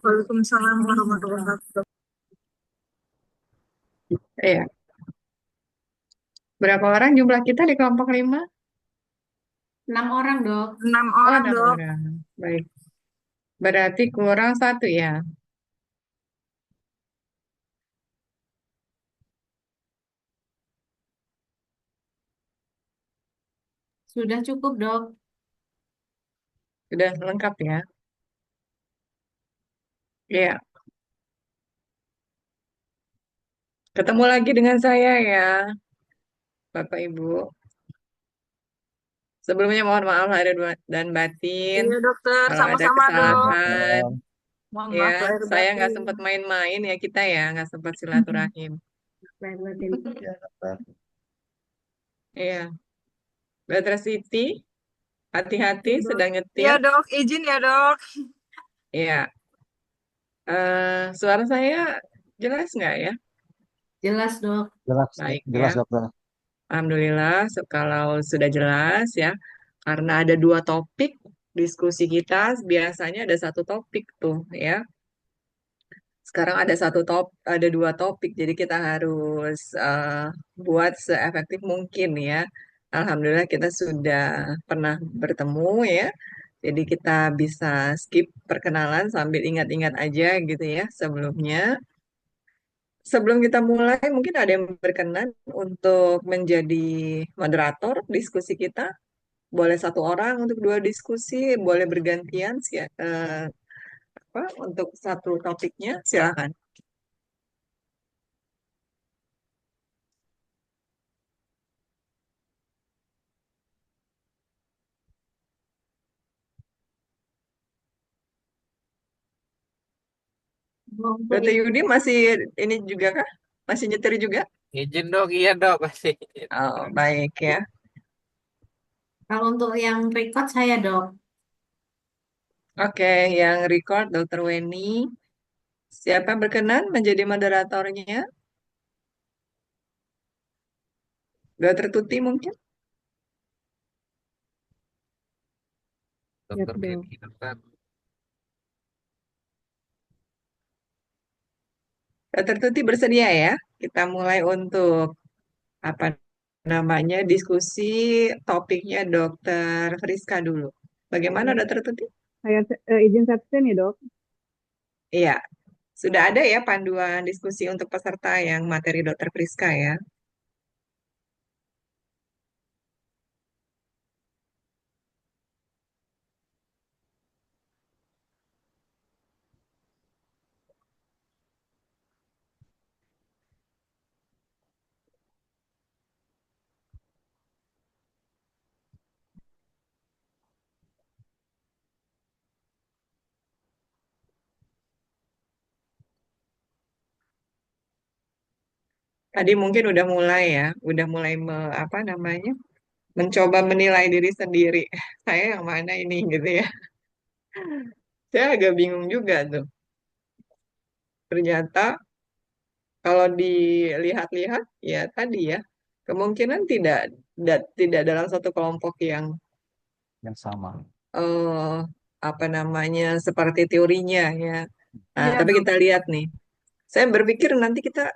Waalaikumsalam warahmatullahi wabarakatuh. Iya. Berapa orang jumlah kita di kelompok 5? 6 orang, Dok. Enam Oh, orang, 6 Dok. orang. Baik. Berarti kurang satu ya. Sudah cukup, Dok. Sudah lengkap ya. Iya. Ketemu lagi dengan saya ya, Bapak Ibu. Sebelumnya mohon maaf lahir dan batin. Iya, dokter. Kalau ada Sama-sama, Dok. kesalahan, Mohon ya, maaf lahir saya nggak batin. sempat main-main ya kita ya, nggak sempat silaturahim. Lahir batin. Iya. Better City, hati-hati Iya, Dok. sedang Iya, nyetir. Dok. Izin ya, Dok. Iya. Suara saya jelas nggak ya? Jelas, Dok. Jelas, Baik jelas ya. dokter. Alhamdulillah, kalau sudah jelas ya, karena ada dua topik diskusi kita, biasanya ada satu topik tuh ya. Sekarang ada dua topik, jadi kita harus buat seefektif mungkin ya. Alhamdulillah kita sudah pernah bertemu ya, jadi kita bisa skip perkenalan sambil ingat-ingat aja gitu ya sebelumnya. Sebelum kita mulai, mungkin ada yang berkenan untuk menjadi moderator diskusi kita. Boleh satu orang untuk dua diskusi, boleh bergantian sih ya, apa, untuk satu topiknya, silakan. Untuk Dokter Yudi masih ini juga kah? Masih nyetir juga? Izin dok, iya dok, masih. Oh, baik ya. Kalau untuk yang record saya, Dok. Oke, yang record Dokter Weni. Siapa berkenan menjadi moderatornya? Dokter Tuti mungkin? Siap, Dokter Dok. Beni, dokter. Dokter Tuti bersedia ya? Kita mulai untuk apa namanya diskusi topiknya Dokter Friska dulu. Bagaimana Saya, Dokter Tuti? saya izin absen ya, Dok. Iya, sudah ada ya panduan diskusi untuk peserta yang materi Dokter Friska ya. Tadi mungkin udah mulai ya, udah mulai apa namanya, mencoba menilai diri sendiri. Saya yang mana ini gitu ya. Saya agak bingung juga tuh. Ternyata kalau dilihat-lihat ya tadi ya, kemungkinan tidak dalam satu kelompok yang Yang sama. eh, apa namanya seperti teorinya ya. Nah, Iya, tapi Dok. kita lihat nih. Saya berpikir nanti kita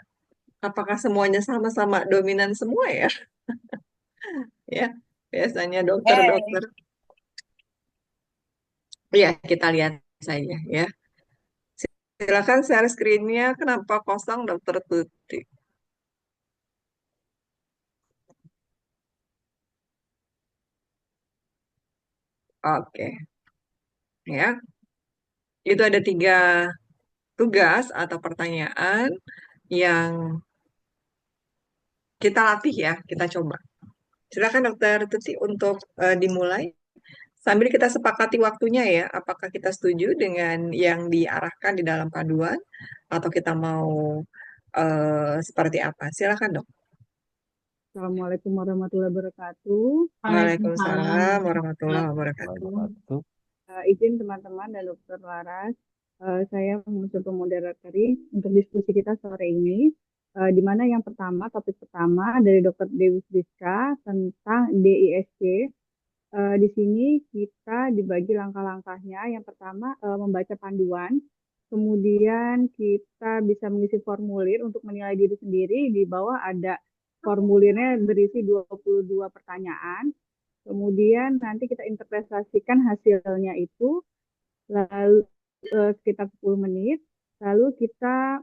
apakah semuanya sama-sama dominan semua ya? Ya, biasanya dokter-dokter. Ya, kita lihat saja ya. Silakan share screen-nya. Kenapa kosong, Dokter Tuti? Oke, ya. Itu ada tiga tugas atau pertanyaan yang kita latih ya, kita coba. Silakan Dokter Tuti untuk dimulai. Sambil kita sepakati waktunya ya, apakah kita setuju dengan yang diarahkan di dalam panduan atau kita mau seperti apa? Silakan dok. Assalamualaikum warahmatullahi wabarakatuh. Waalaikumsalam Waalaikumsalam warahmatullahi warahmatullahi wabarakatuh. wabarakatuh. Izin teman-teman dan Dokter Laras, saya mencoba moderatory untuk diskusi kita sore ini, di mana yang pertama, topik pertama dari Dokter Dewi Friska tentang DISC. Di sini kita dibagi langkah-langkahnya. Yang pertama, membaca panduan. Kemudian kita bisa mengisi formulir untuk menilai diri sendiri. Di bawah ada formulirnya berisi 22 pertanyaan. Kemudian nanti kita interpretasikan hasilnya itu lalu sekitar 10 menit. Lalu kita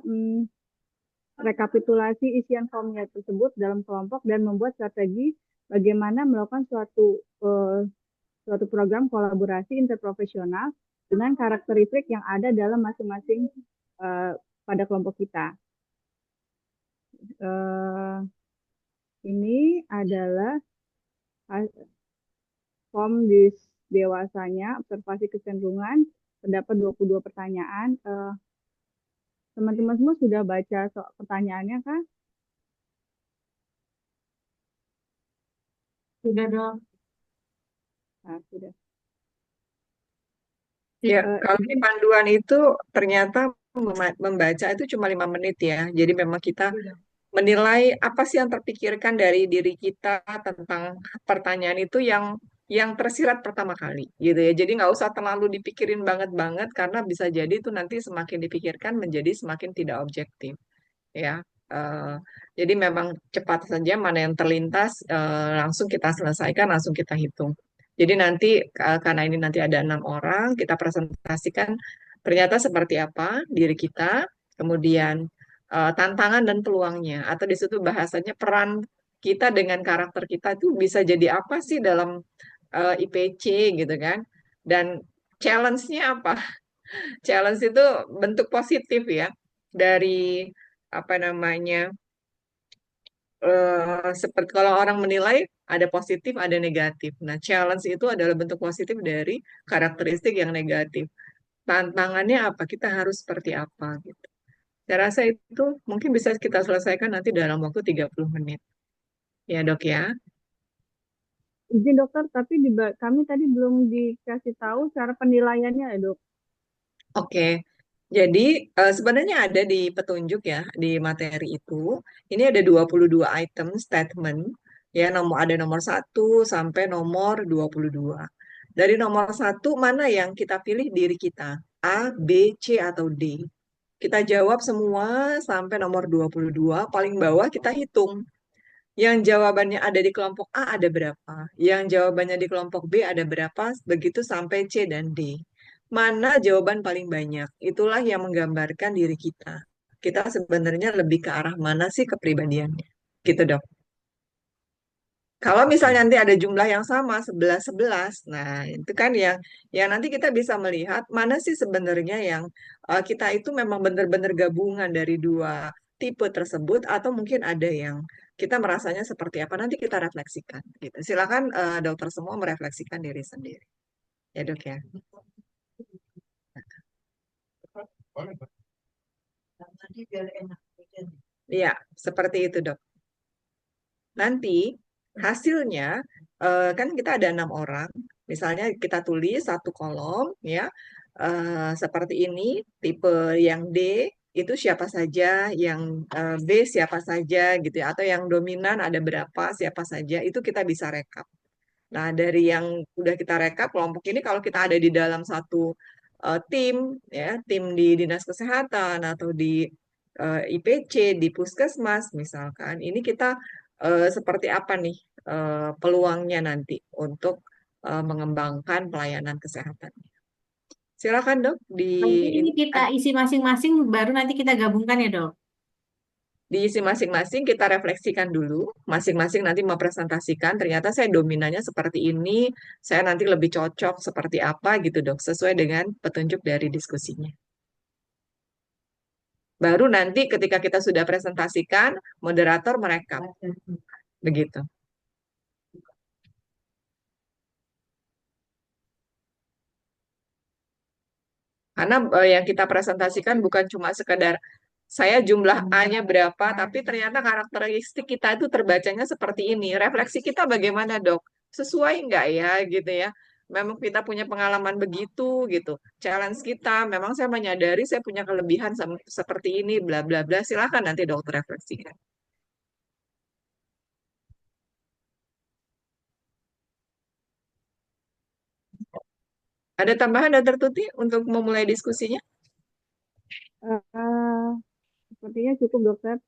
rekapitulasi isian formnya tersebut dalam kelompok dan membuat strategi bagaimana melakukan suatu program kolaborasi interprofesional dengan karakteristik yang ada dalam masing-masing pada kelompok kita. Ini adalah form dewasanya, observasi kecenderungan, terdapat 22 pertanyaan. Teman-teman semua sudah baca pertanyaannya, Kak? Sudah dong. Nah, sudah. Ya, kalau di Izin. panduan itu ternyata membaca itu cuma 5 menit ya. Jadi memang kita menilai apa sih yang terpikirkan dari diri kita tentang pertanyaan itu yang tersirat pertama kali gitu ya. Jadi nggak usah terlalu dipikirin banget-banget karena bisa jadi itu nanti semakin dipikirkan menjadi semakin tidak objektif ya. Eh, jadi memang cepat saja mana yang terlintas langsung kita selesaikan, langsung kita hitung. Jadi nanti karena ini nanti ada 6 orang, kita presentasikan ternyata seperti apa diri kita, kemudian tantangan dan peluangnya, atau di situ bahasanya peran kita dengan karakter kita itu bisa jadi apa sih dalam IPC gitu kan? Dan challenge-nya apa? Challenge itu bentuk positif ya dari apa namanya seperti kalau orang menilai ada positif, ada negatif. Nah, challenge itu adalah bentuk positif dari karakteristik yang negatif. Tantangannya apa? Kita harus seperti apa gitu. Saya rasa itu mungkin bisa kita selesaikan nanti dalam waktu 30 menit. Ya, Dok ya. Izin dokter, tapi kami tadi belum dikasih tahu cara penilaiannya ya, Dok. Oke. Jadi sebenarnya ada di petunjuk ya di materi itu. Ini ada 22 item statement ya ada nomor 1 sampai nomor 22. Dari nomor 1 mana yang kita pilih diri kita? A, B, C atau D? Kita jawab semua sampai nomor 22. Paling bawah kita hitung. Yang jawabannya ada di kelompok A ada berapa? Yang jawabannya di kelompok B ada berapa? Begitu sampai C dan D. Mana jawaban paling banyak? Itulah yang menggambarkan diri kita. Kita sebenarnya lebih ke arah mana sih kepribadiannya? Gitu dok. Kalau misalnya nanti ada jumlah yang sama, 11-11, nah itu kan yang nanti kita bisa melihat mana sih sebenarnya yang kita itu memang benar-benar gabungan dari dua tipe tersebut, atau mungkin ada yang kita merasanya seperti apa, nanti kita refleksikan. Gitu. Silakan dokter semua merefleksikan diri sendiri. Ya dok ya. Iya, seperti itu dok. Nanti hasilnya kan kita ada 6 orang. Misalnya kita tulis satu kolom ya seperti ini, tipe yang D itu siapa saja, yang B siapa saja gitu ya, atau yang dominan ada berapa, siapa saja, itu kita bisa rekap. Nah, dari yang udah kita rekap kelompok ini kalau kita ada di dalam satu tim ya, tim di Dinas Kesehatan atau di IPC, di Puskesmas misalkan, ini kita seperti apa nih peluangnya nanti untuk mengembangkan pelayanan kesehatan. Silakan dok Nanti ini kita isi masing-masing, baru nanti kita gabungkan ya dok. diisi masing-masing, kita refleksikan dulu, masing-masing nanti mempresentasikan, ternyata saya dominannya seperti ini, saya nanti lebih cocok seperti apa gitu dok, sesuai dengan petunjuk dari diskusinya. Baru nanti ketika kita sudah presentasikan, moderator merekap. Begitu. Karena yang kita presentasikan bukan cuma sekedar saya jumlah A-nya berapa, tapi ternyata karakteristik kita itu terbacanya seperti ini. Refleksi kita bagaimana, Dok? Sesuai nggak ya, gitu ya? Memang kita punya pengalaman begitu, gitu. Challenge kita, memang saya menyadari saya punya kelebihan seperti ini, bla bla bla. Silakan nanti dokter refleksikan. Ada tambahan, Dokter Tuti, untuk memulai diskusinya? Sepertinya cukup dokter.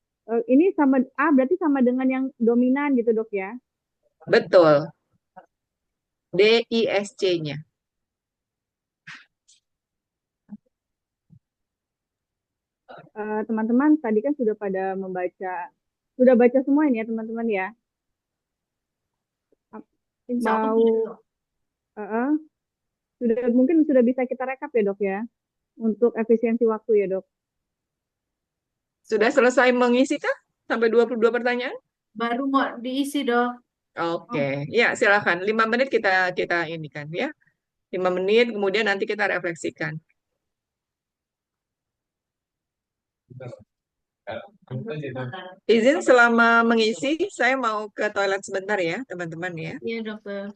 Ini sama berarti sama dengan yang dominan gitu dok ya? Betul. DISC-nya. Teman-teman tadi kan sudah pada sudah baca semua ini ya teman-teman ya. Ap- Insya Allah Mau gitu. eh, eh, mungkin sudah bisa kita rekap ya dok ya untuk efisiensi waktu ya dok. Sudah selesai mengisi kah? Sampai 22 pertanyaan? Baru mau diisi dok. Oke, ya silakan. 5 menit kita kita ini kan ya. 5 menit, kemudian nanti kita refleksikan. Izin selama mengisi, saya mau ke toilet sebentar ya, teman-teman ya. Iya dokter.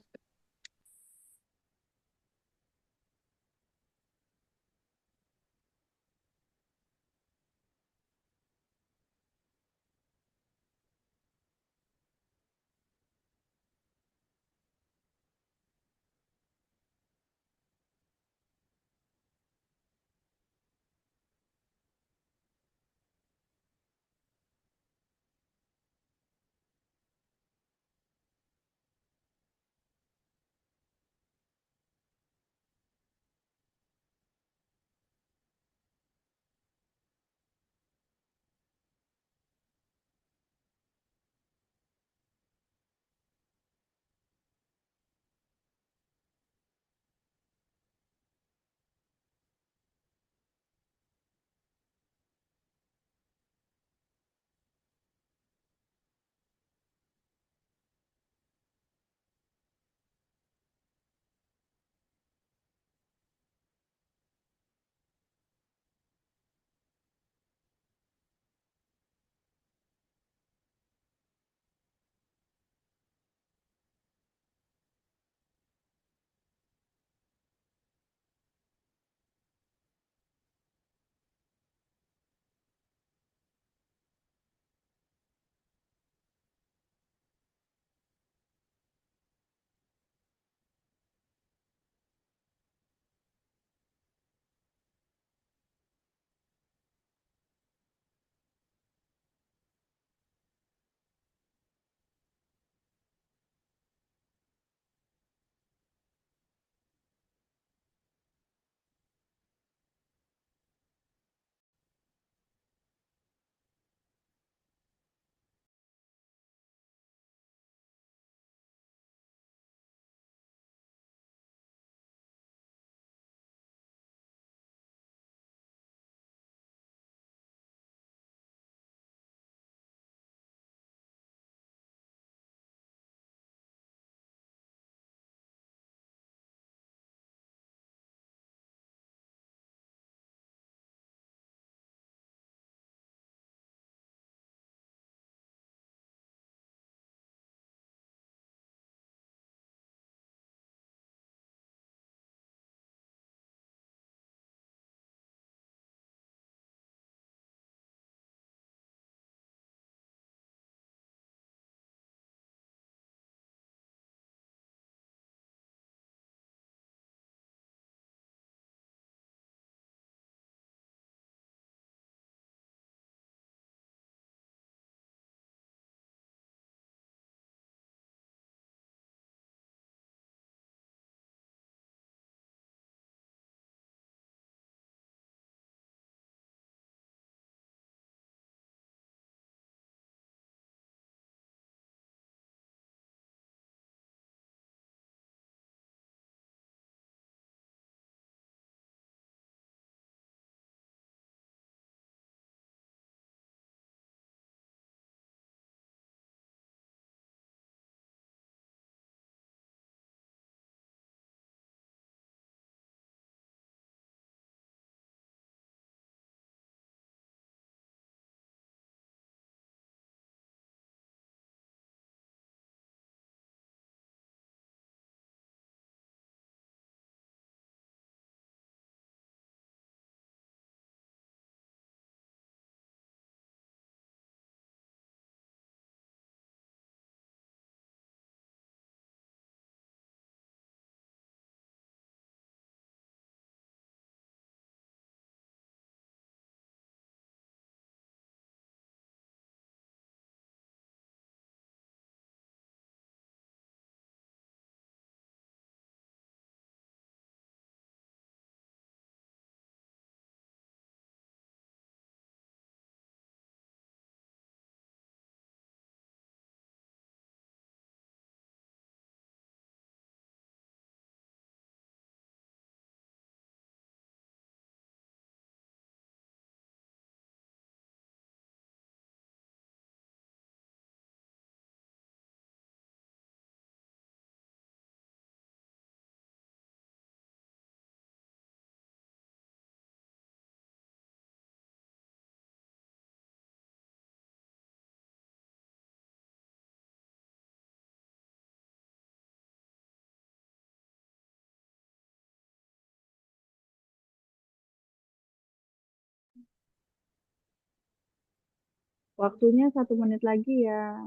Waktunya 1 menit lagi ya.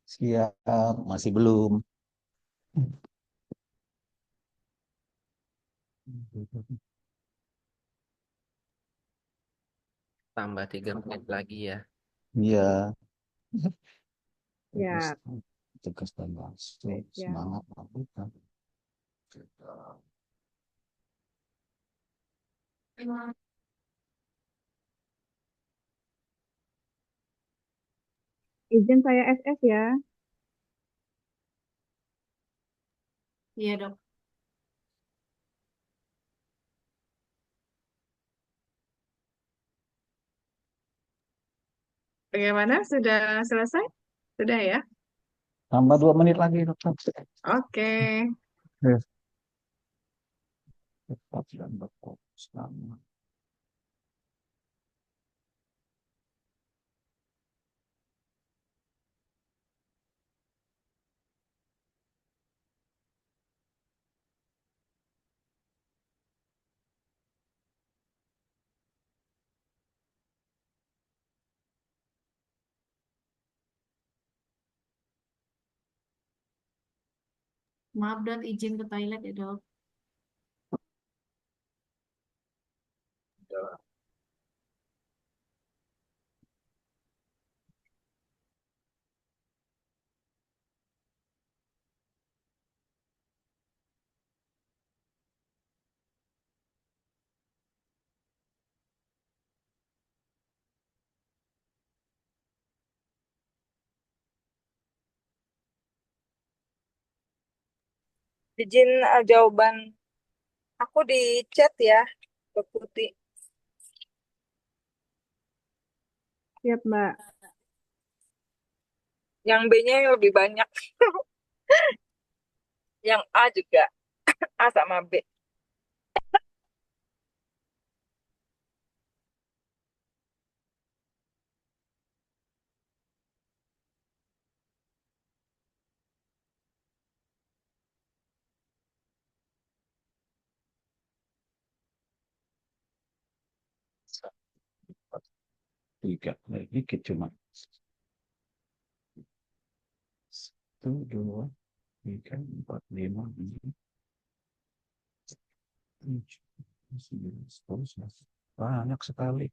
Siap, masih belum. Tambah 3 menit lagi ya. Iya, tegas, Ya, tegas dan langsung. ya. Semangat, lakukan. Izin saya SS ya. Iya, Dok. Bagaimana? Sudah selesai? Sudah ya? Tambah 2 menit lagi, dokter. Oke. Yes. Tetap dan berfokus. Maaf, Dok, izin ke toilet ya, Dok. Izin jawaban aku di chat ya, Mbak Putih. Siap, Mbak. Yang B-nya yang lebih banyak. Yang A juga. A sama B. Tiga, dikit cuma. 1, 2, 3, 4, 5, 6, 7, 8, 9, 10, 11. Banyak sekali.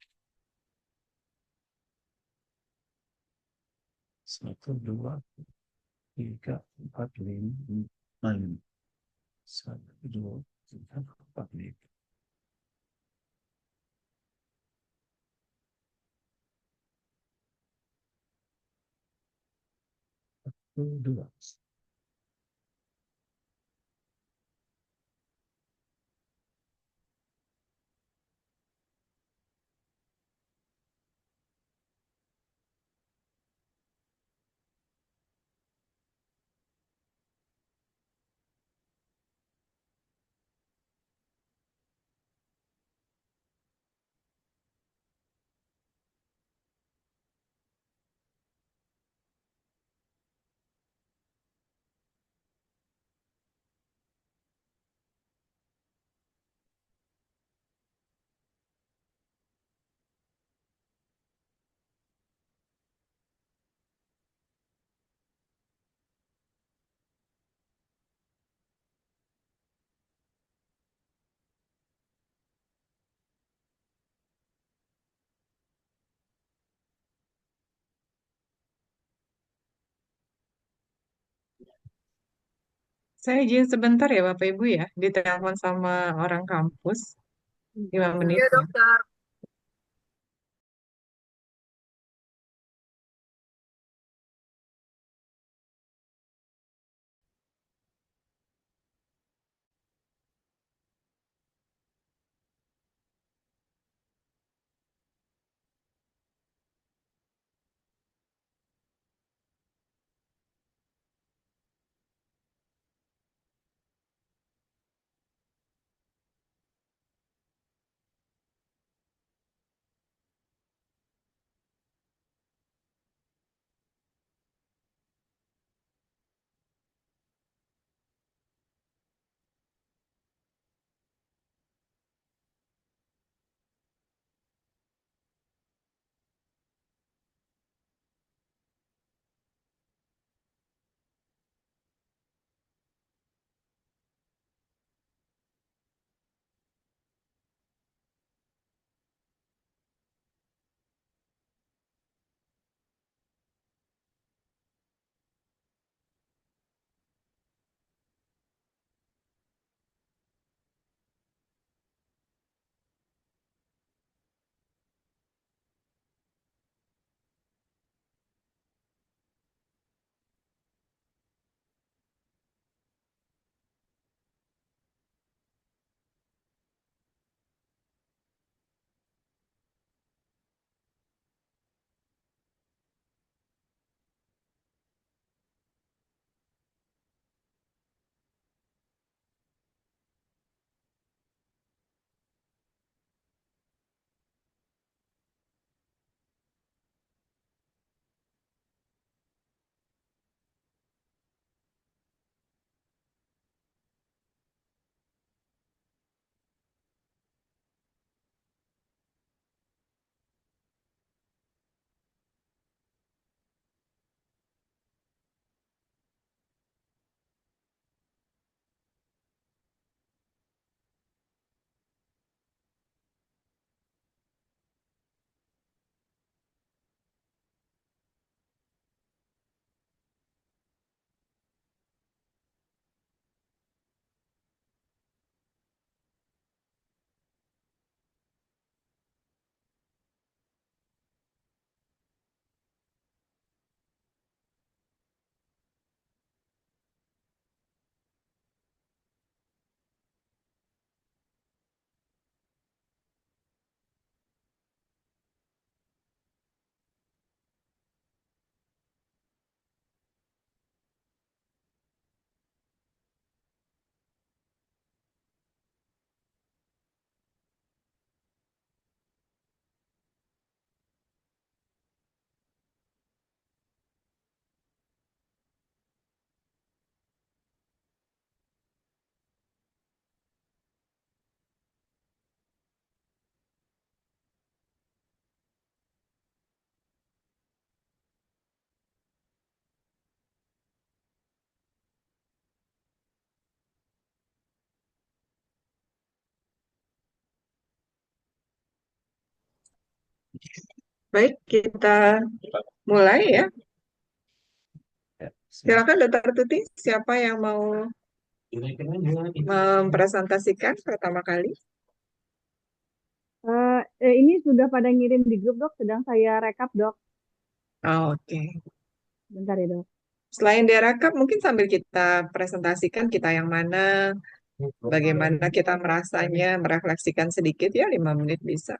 1, 2, 3, 4, 5, 6. 1, 2, 3, 4, 5. 1, 2. Saya izin sebentar ya Bapak Ibu ya, ditelepon sama orang kampus. 5 menit Iya, ya. dokter. Baik, kita mulai ya. Ya, siap. Silakan Dokter Tuti, siapa yang mau mempresentasikan pertama kali? Ini sudah pada ngirim di grup dok, sedang saya rekap dok. Oh, oke. Bentar ya dok. Selain direkap, mungkin sambil kita presentasikan kita yang mana, bagaimana kita merasanya, merefleksikan sedikit ya, 5 menit bisa.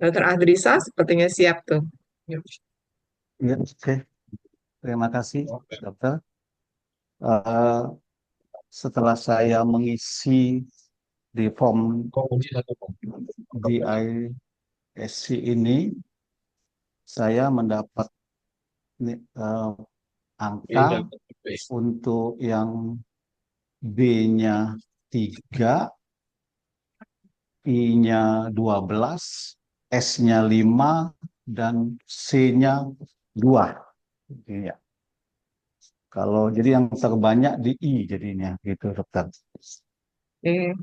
Dokter Adrisa sepertinya siap tuh. Ya, oke. Terima kasih, dokter. Eh, Setelah saya mengisi di form DISC ini, saya mendapat angka untuk yang B-nya 3, I-nya 12, S-nya 5, dan C-nya 2. Iya. Kalau jadi yang terbanyak di I jadinya gitu, dokter. Oke.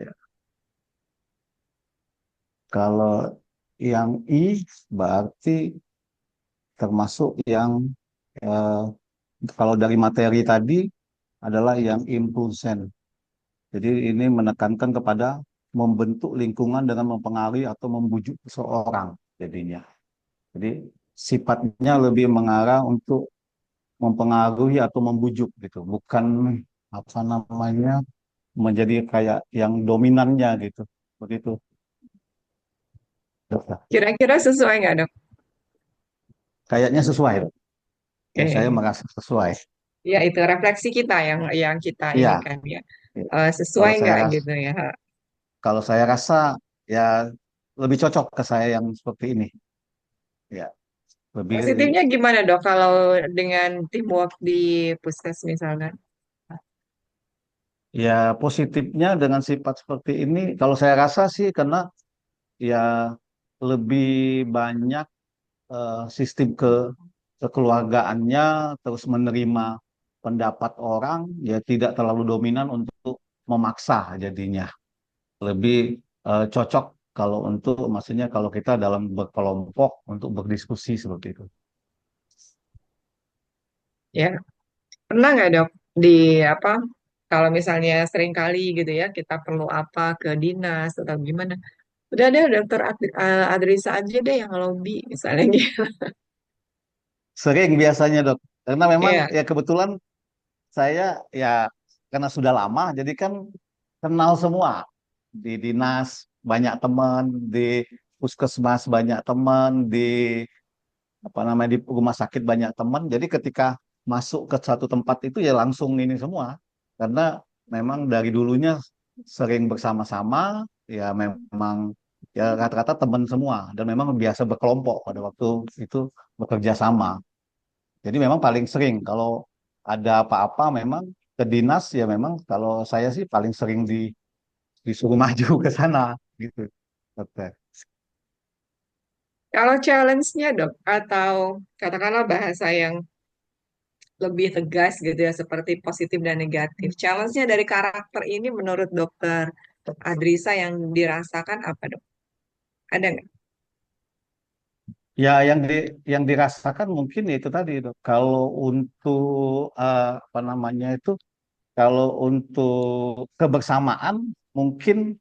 Kalau yang I berarti termasuk yang eh, kalau dari materi tadi adalah yang impulsen. Jadi ini menekankan kepada membentuk lingkungan dengan mempengaruhi atau membujuk seseorang jadinya. Jadi sifatnya lebih mengarah untuk mempengaruhi atau membujuk gitu, bukan apa namanya menjadi kayak yang dominannya gitu. Begitu. Dokter. Kira-kira sesuai nggak, Dok? Kayaknya sesuai, Dok. Ya, saya Oke. merasa sesuai. Ya, itu refleksi kita yang kita ini Iya, kan ya. iya. Sesuai Kalau saya nggak rasa, gitu ya. kalau saya rasa ya lebih cocok ke saya yang seperti ini. Ya, lebih Positifnya gimana, Dok, kalau dengan teamwork di puskes misalnya? ya positifnya dengan sifat seperti ini. Kalau saya rasa sih karena ya lebih banyak sistem kekeluargaannya, terus menerima pendapat orang, ya tidak terlalu dominan untuk memaksa jadinya. Lebih cocok kalau untuk, maksudnya kalau kita dalam berkelompok untuk berdiskusi seperti itu. Ya, pernah nggak, Dok, di apa? Kalau misalnya sering kali gitu ya, kita perlu apa ke dinas atau gimana? Udah deh, Dokter Adrisa aja deh yang lobby misalnya gitu. Sering biasanya dok, karena memang Iya. ya kebetulan saya ya karena sudah lama, jadi kan kenal semua di dinas banyak teman, di puskesmas banyak teman, di apa namanya di rumah sakit banyak teman. Jadi ketika masuk ke satu tempat itu ya langsung ini semua, karena memang dari dulunya sering bersama-sama, ya memang ya rata-rata teman semua dan memang biasa berkelompok pada waktu itu bekerja sama. Jadi memang paling sering kalau ada apa-apa memang ke dinas ya memang kalau saya sih paling sering disuruh maju ke sana gitu. Dokter. Kalau challenge-nya, Dok, atau katakanlah bahasa yang lebih tegas gitu ya, seperti positif dan negatif. Challenge-nya dari karakter ini menurut Dokter Adrisa yang dirasakan apa, Dok? Ada nggak? Ya yang dirasakan mungkin itu tadi Dok. Kalau untuk apa namanya itu kalau untuk kebersamaan mungkin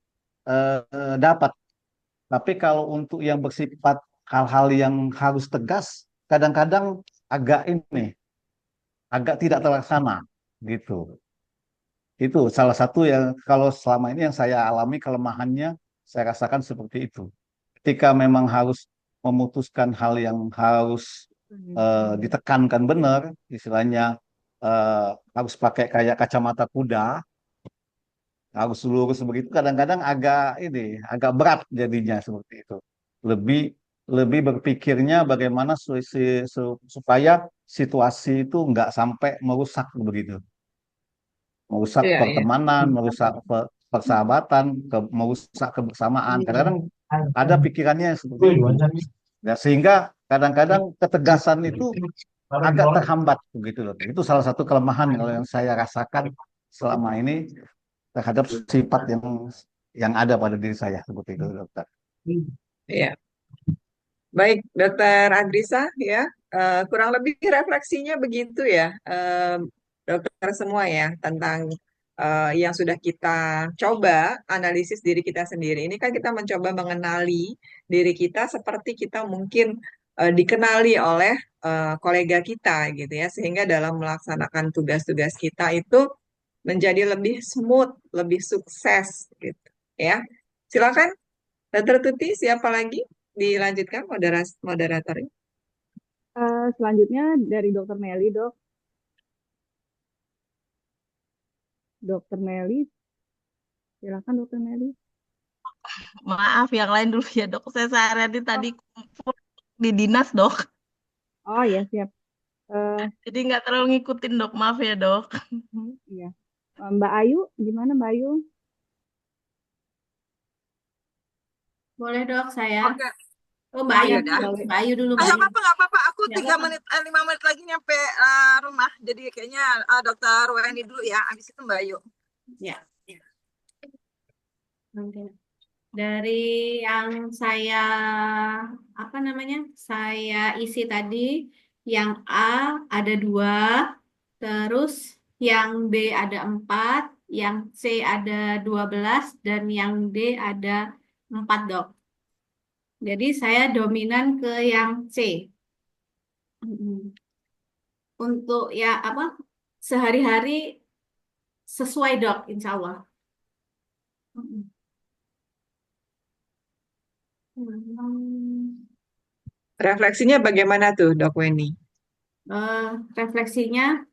dapat. Tapi kalau untuk yang bersifat hal-hal yang harus tegas kadang-kadang agak ini agak tidak terlaksana gitu. Itu salah satu yang kalau selama ini yang saya alami kelemahannya, saya rasakan seperti itu. Ketika memang harus memutuskan hal yang harus ditekankan benar, istilahnya harus pakai kayak kacamata kuda, harus lurus begitu, kadang-kadang agak berat jadinya seperti itu. Lebih lebih berpikirnya bagaimana supaya situasi itu nggak sampai merusak begitu, merusak Iya, iya. pertemanan, merusak persahabatan, merusak kebersamaan. Kadang-kadang ada pikirannya yang seperti itu. Ya, sehingga kadang-kadang ketegasan itu agak terhambat begitu loh. Itu salah satu kelemahan yang saya rasakan selama ini terhadap sifat yang ada pada diri saya seperti itu, dokter. Ya, baik, Dokter Agrisa, ya. Kurang lebih refleksinya begitu ya, dokter semua ya, tentang yang sudah kita coba analisis diri kita sendiri. Ini kan kita mencoba mengenali diri kita seperti kita mungkin dikenali oleh kolega kita gitu ya, sehingga dalam melaksanakan tugas-tugas kita itu menjadi lebih smooth, lebih sukses gitu ya. Silakan, Dokter Tuti, siapa lagi? Dilanjutkan moderatornya. Selanjutnya dari Dokter Meli, dok. Dokter Meli, silakan Dokter Meli. Maaf, yang lain dulu ya dok. Saya seharian ini tadi kumpul di dinas dok. Oh ya, siap. Jadi nggak terlalu ngikutin dok. Maaf ya dok. Iya. Mbak Ayu, gimana Mbak Ayu? Boleh dok saya. Oke. Oh, Mbak Oh Ayu ya dulu. dah. Mbak Ayu dulu, Mbak Nggak Ayu. apa-apa, nggak apa-apa. Aku Nggak 3 menit, apa-apa. 5 menit lagi nyampe rumah. Jadi kayaknya Dokter Weni dulu ya. Abis itu Mbak Ayu. Ya. Oke. Dari yang saya apa namanya? Saya isi tadi, yang A ada 2, terus yang B ada 4, yang C ada 12, dan yang D ada 4 dok. Jadi saya dominan ke yang C. Mm. Untuk ya apa? Sehari-hari sesuai dok, insya Allah. Mm. Hmm. Refleksinya bagaimana tuh, Dok Weni? Refleksinya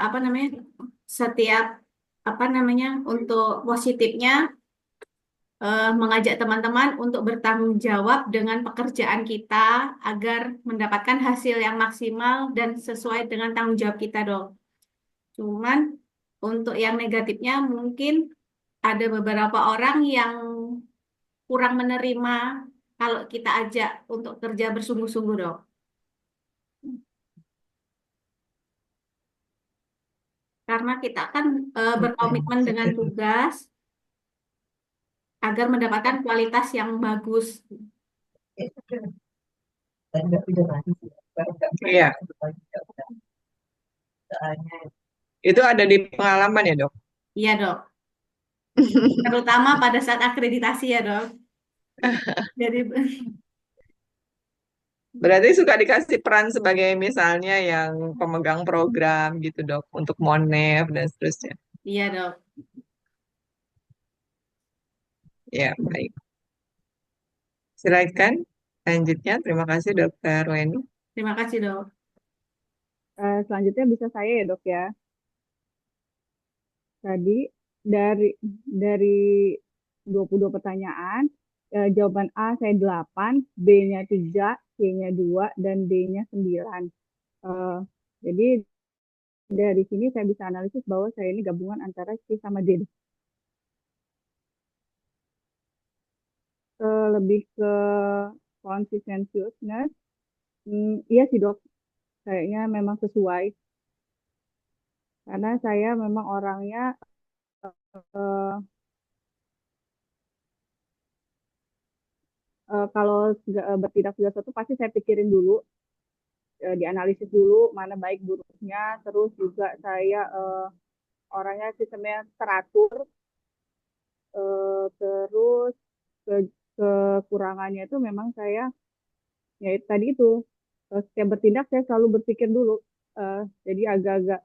apa namanya, setiap apa namanya, untuk positifnya mengajak teman-teman untuk bertanggung jawab dengan pekerjaan kita agar mendapatkan hasil yang maksimal dan sesuai dengan tanggung jawab kita dong. Cuman untuk yang negatifnya mungkin ada beberapa orang yang kurang menerima kalau kita ajak untuk kerja bersungguh-sungguh dong. Karena kita kan berkomitmen dengan tugas agar mendapatkan kualitas yang bagus. Iya, itu ada di pengalaman ya, Dok? Iya dok, terutama pada saat akreditasi ya dok. Jadi Berarti suka dikasih peran sebagai misalnya yang pemegang program gitu, Dok, untuk Monef dan seterusnya. iya dok. Ya, baik. Silakan lanjutnya. Terima kasih, Dokter Weni. Terima kasih dok. Selanjutnya bisa saya ya dok ya. Tadi dari 22 pertanyaan, jawaban A saya 8, B-nya 3, C-nya 2, dan D-nya 9. Jadi dari sini saya bisa analisis bahwa saya ini gabungan antara C sama D. Lebih ke conscientiousness, iya sih dok, kayaknya memang sesuai. Karena saya memang orangnya eh, kalau bertindak segala sesuatu pasti saya pikirin dulu, dianalisis dulu mana baik buruknya, terus juga saya orangnya sistemnya teratur, terus ke, kekurangannya itu memang saya ya tadi itu setiap bertindak saya selalu berpikir dulu, jadi agak-agak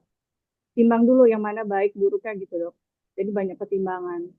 timbang dulu yang mana baik buruknya gitu dok. Jadi banyak pertimbangan.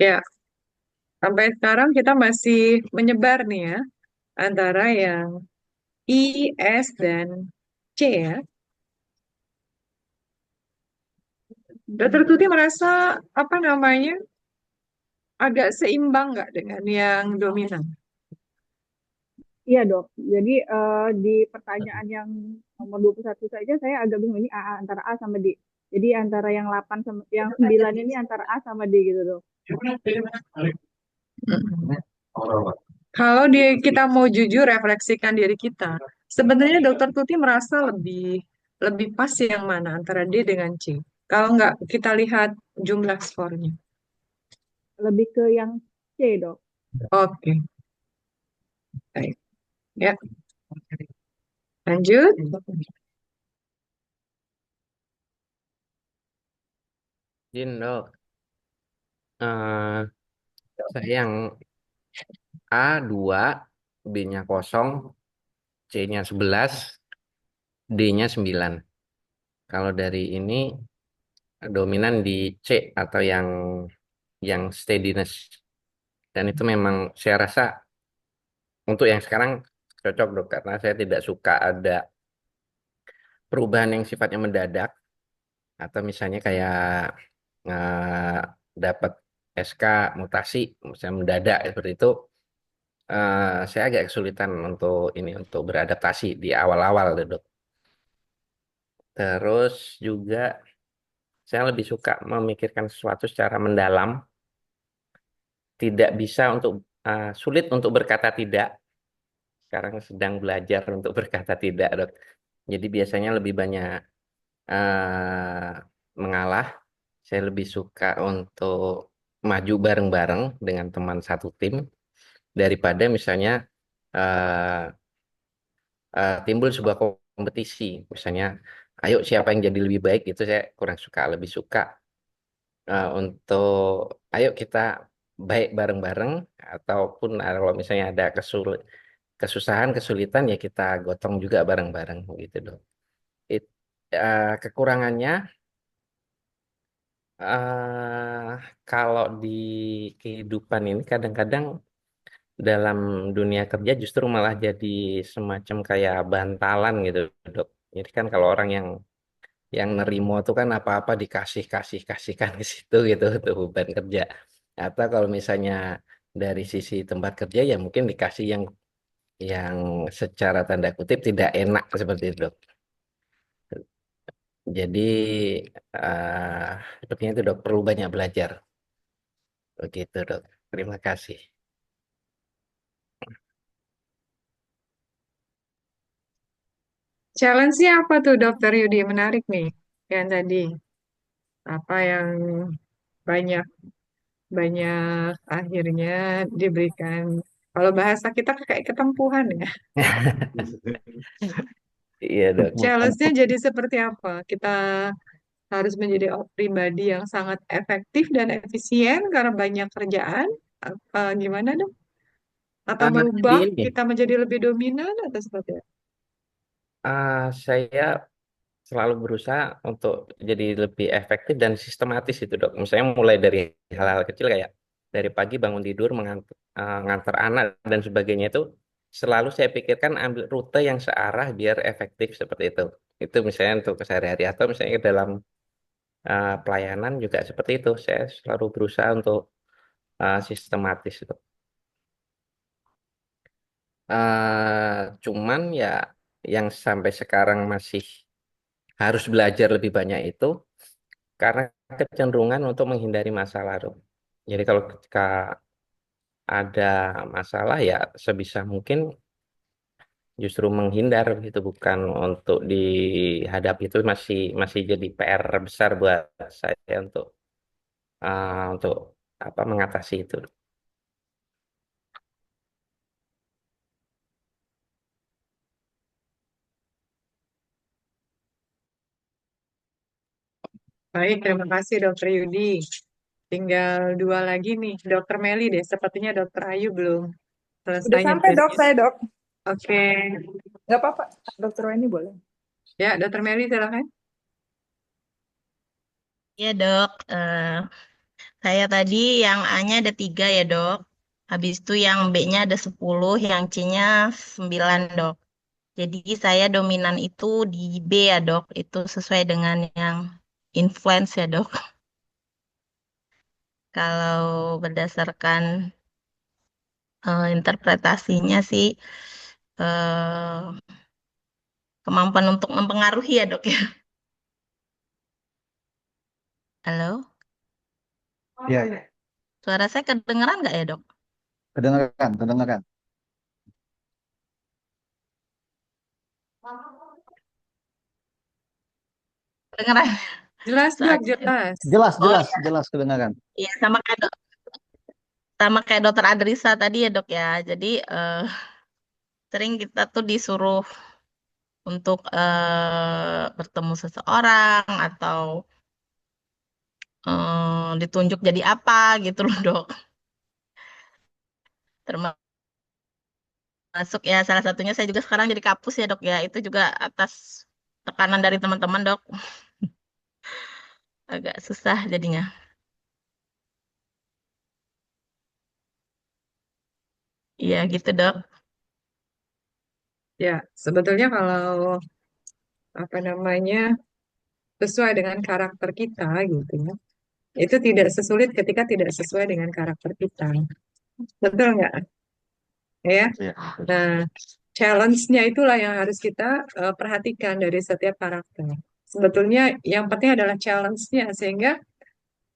Ya, sampai sekarang kita masih menyebar nih ya, antara yang I, S, dan C ya. Dokter Tuti merasa apa namanya agak seimbang nggak dengan yang dominan? Iya dok, jadi di pertanyaan yang nomor 21 saja saya agak bingung ini antara A sama D. Jadi antara yang 8 sama yang 9 ini antara A sama D gitu dok. Kalau kita mau jujur refleksikan diri kita, sebenarnya Dokter Tuti merasa lebih lebih pas yang mana antara D dengan C. Kalau nggak kita lihat jumlah skornya. Lebih ke yang C dok. Oke, baik. Ya, lanjut. Jin dok, Eh, saya yang A 2, B-nya kosong, C-nya 11, D-nya 9. Kalau dari ini dominan di C atau yang steadiness. Dan itu memang saya rasa untuk yang sekarang cocok dok, karena saya tidak suka ada perubahan yang sifatnya mendadak, atau misalnya kayak dapat SK mutasi misalnya mendadak seperti itu. Saya agak kesulitan untuk beradaptasi di awal-awal dok. Terus juga saya lebih suka memikirkan sesuatu secara mendalam, tidak bisa sulit untuk berkata tidak. Sekarang sedang belajar untuk berkata tidak dok. Jadi biasanya lebih banyak mengalah. Saya lebih suka untuk maju bareng-bareng dengan teman satu tim daripada misalnya eh, timbul sebuah kompetisi. Misalnya, ayo siapa yang jadi lebih baik itu saya kurang suka. Lebih suka untuk ayo kita baik bareng-bareng, ataupun kalau misalnya ada kesusahan, kesulitan ya kita gotong juga bareng-bareng gitu dong. It, Kekurangannya eh kalau di kehidupan ini kadang-kadang dalam dunia kerja justru malah jadi semacam kayak bantalan gitu, dok. Jadi kan kalau orang yang nerimo tuh kan apa-apa kasihkan ke situ gitu tuh beban kerja. Atau kalau misalnya dari sisi tempat kerja ya mungkin dikasih yang secara tanda kutip tidak enak seperti itu, dok. Jadi eh sepertinya itu dok perlu banyak belajar. Begitu dok. Terima kasih. Challenge-nya apa tuh Dokter Yudi? Menarik nih. Yang tadi apa yang banyak banyak akhirnya diberikan. Kalau bahasa kita kayak ketempuhan ya. Iya dok. Challenge-nya jadi seperti apa? Kita harus menjadi pribadi yang sangat efektif dan efisien karena banyak kerjaan. Apa, gimana dong? Atau Jadi merubah ini, kita menjadi lebih dominan atau seperti apa? saya selalu berusaha untuk jadi lebih efektif dan sistematis itu dok. Misalnya mulai dari hal-hal kecil kayak dari pagi bangun tidur, ngantar anak dan sebagainya itu selalu saya pikirkan ambil rute yang searah biar efektif seperti itu. Itu misalnya untuk kesehari-hari, atau misalnya dalam pelayanan juga seperti itu. Saya selalu berusaha untuk sistematis itu. Cuman ya yang sampai sekarang masih harus belajar lebih banyak itu karena kecenderungan untuk menghindari masalah, Dok. Jadi kalau ketika ada masalah ya sebisa mungkin justru menghindar gitu, bukan untuk dihadapi. Itu masih masih jadi PR besar buat saya untuk apa mengatasi itu. Baik, terima kasih Dokter Yudi. Tinggal dua lagi nih, Dokter Meli deh. Sepertinya Dokter Ayu belum Udah selesai sampai dok nyebutnya. saya dok. Oke, Nggak apa-apa. Dokter Weni boleh. ya Dokter Meli silakan. Ya dok, Saya tadi yang A-nya ada 3 ya, Dok. Habis itu yang B-nya ada 10, yang C-nya 9, Dok. Jadi saya dominan itu di B ya, Dok. Itu sesuai dengan yang influence ya, Dok. Kalau berdasarkan interpretasinya sih eh, kemampuan untuk mempengaruhi ya, Dok ya. Halo, Ya, suara saya kedengeran nggak ya, Dok? kedengaran, kedengaran. Kedengeran. Jelas dok, Soalnya, jelas. Jelas, oh jelas, jelas kedengaran. iya sama kayak dokter Adrisa tadi ya, Dok ya. Jadi sering kita tuh disuruh untuk bertemu seseorang atau ditunjuk jadi apa gitu loh, Dok. Termasuk ya salah satunya saya juga sekarang jadi kapus ya, Dok ya. Itu juga atas tekanan dari teman-teman, Dok. Agak susah jadinya. Iya gitu, Dok. Ya, sebetulnya kalau apa namanya sesuai dengan karakter kita gitu ya, itu tidak sesulit ketika tidak sesuai dengan karakter kita. Betul nggak? Ya. Ya. Nah, challenge-nya itulah yang harus kita perhatikan dari setiap karakter. Sebetulnya yang penting adalah challenge-nya, sehingga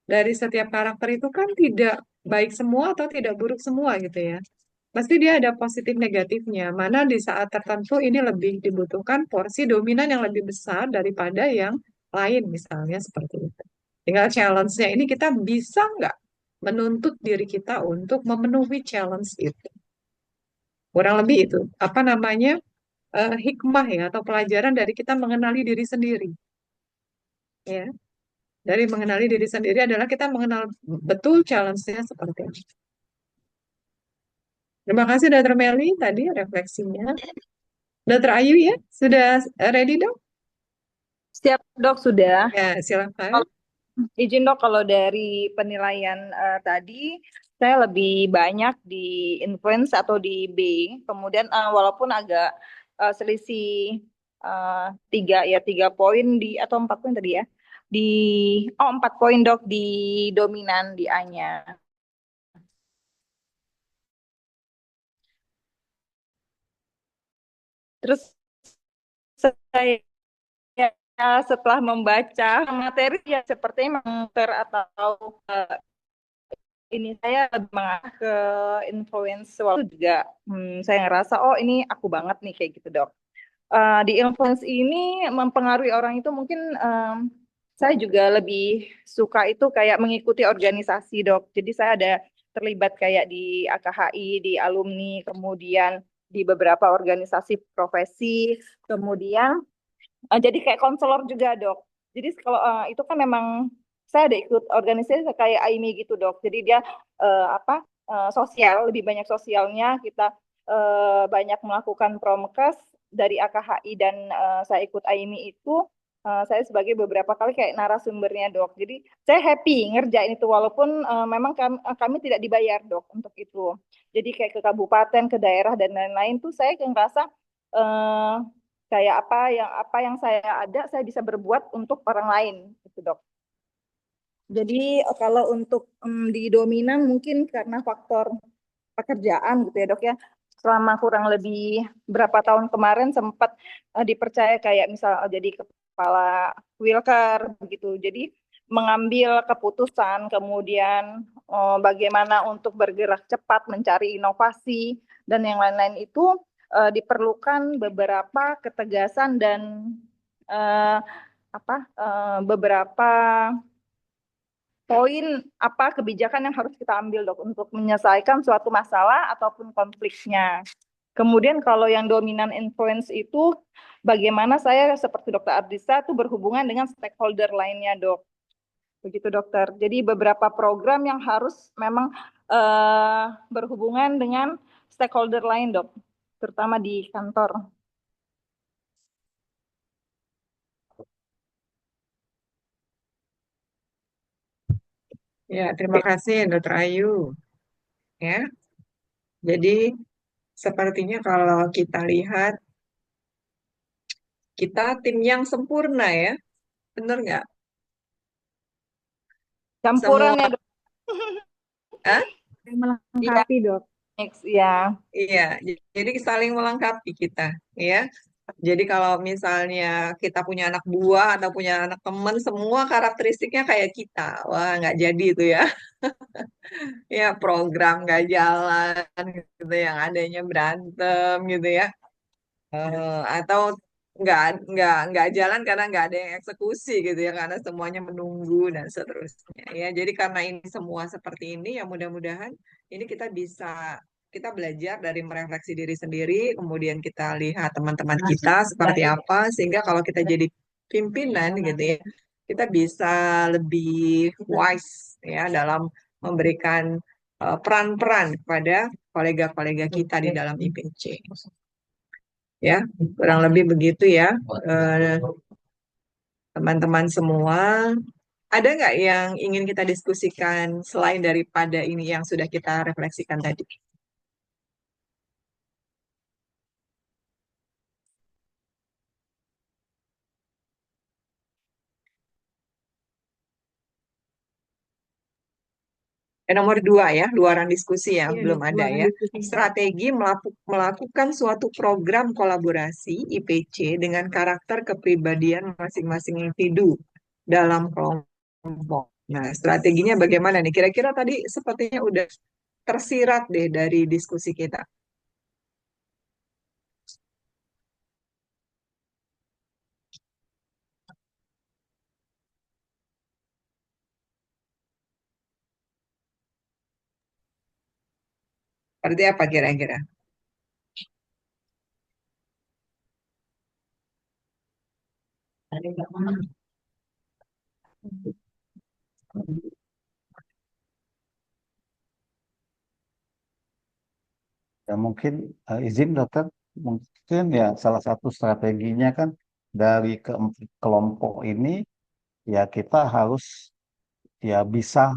dari setiap karakter itu kan tidak baik semua atau tidak buruk semua gitu ya. Pasti dia ada positif negatifnya. Mana di saat tertentu ini lebih dibutuhkan porsi dominan yang lebih besar daripada yang lain misalnya seperti itu. Tinggal challenge-nya ini kita bisa nggak menuntut diri kita untuk memenuhi challenge itu. Kurang lebih itu. Apa namanya? Hikmah ya atau pelajaran dari kita mengenali diri sendiri. Ya. Dari mengenali diri sendiri adalah kita mengenal betul challenge-nya seperti apa. Terima kasih Dr. Meli tadi refleksinya. Dr. Ayu ya, sudah ready dong? Siap dok sudah. Ya, silakan. Kalau izin dok kalau dari penilaian tadi saya lebih banyak di influence atau di B. Kemudian walaupun agak selisih eh, 3 poin di atau 4 poin tadi ya di 4 poin dok di dominan di A-nya. Terus saya setelah membaca materi ya sepertinya memang atau ini saya lebih mengarah ke influence waktu juga saya ngerasa oh ini aku banget nih kayak gitu dok. Di influence ini mempengaruhi orang itu mungkin saya juga lebih suka itu kayak mengikuti organisasi dok. Jadi saya ada terlibat kayak di AKHI, di alumni, kemudian di beberapa organisasi profesi, kemudian jadi kayak konselor juga dok. Jadi kalau itu kan memang saya ada ikut organisasi kayak AIMI gitu dok. Jadi dia sosial, lebih banyak sosialnya. Kita banyak melakukan promkes dari AKHI dan saya ikut AIMI itu. Saya sebagai beberapa kali kayak narasumbernya dok. Jadi saya happy ngerjain itu walaupun memang kami tidak dibayar dok untuk itu. Jadi kayak ke kabupaten, ke daerah dan lain-lain tuh saya ngerasa eh, kayak apa yang saya ada saya bisa berbuat untuk orang lain gitu dok. Jadi kalau untuk di dominan mungkin karena faktor pekerjaan gitu ya dok ya. Selama kurang lebih berapa tahun kemarin sempat dipercaya kayak misal jadi kepala Wilker begitu. Jadi mengambil keputusan kemudian bagaimana untuk bergerak cepat mencari inovasi dan yang lain-lain itu diperlukan beberapa ketegasan dan eh, beberapa poin apa kebijakan yang harus kita ambil dok untuk menyelesaikan suatu masalah ataupun konfliknya. Kemudian kalau yang dominan influence itu bagaimana saya seperti dokter Ardisa itu berhubungan dengan stakeholder lainnya dok. Begitu dokter. Jadi beberapa program yang harus memang berhubungan dengan stakeholder lain dok, terutama di kantor. Ya, terima kasih Dokter Ayu. Ya, jadi sepertinya kalau kita lihat, kita tim yang sempurna ya, bener nggak? Campuran Semua, ya dok. ah, Yang Iya, melengkapi, Dok. next ya. iya, jadi saling melengkapi kita, ya. Jadi kalau misalnya kita punya anak buah atau punya anak teman, semua karakteristiknya kayak kita, wah nggak jadi itu ya. Ya program nggak jalan gitu, yang adanya berantem gitu ya. Atau nggak jalan karena nggak ada yang eksekusi gitu ya, karena semuanya menunggu dan seterusnya ya. Jadi karena ini semua seperti ini ya, mudah-mudahan ini kita belajar dari merefleksi diri sendiri, kemudian kita lihat teman-teman kita seperti apa, sehingga kalau kita jadi pimpinan gitu ya, kita bisa lebih wise ya dalam memberikan peran-peran kepada kolega-kolega kita di dalam IPC. Ya, kurang lebih begitu ya, eh, teman-teman semua. Ada nggak yang ingin kita diskusikan selain daripada ini yang sudah kita refleksikan tadi? Nomor 2 ya, luaran diskusi ya, Iya, belum Dok. ada Luaran ya. diskusi. Strategi melakukan suatu program kolaborasi IPC dengan karakter kepribadian masing-masing individu dalam kelompok. Nah, strateginya bagaimana nih? Kira-kira tadi sepertinya udah tersirat deh dari diskusi kita. Seperti apa kira-kira? Ya mungkin izin dokter, mungkin ya salah satu strateginya kan dari keempat kelompok ini ya kita harus ya bisa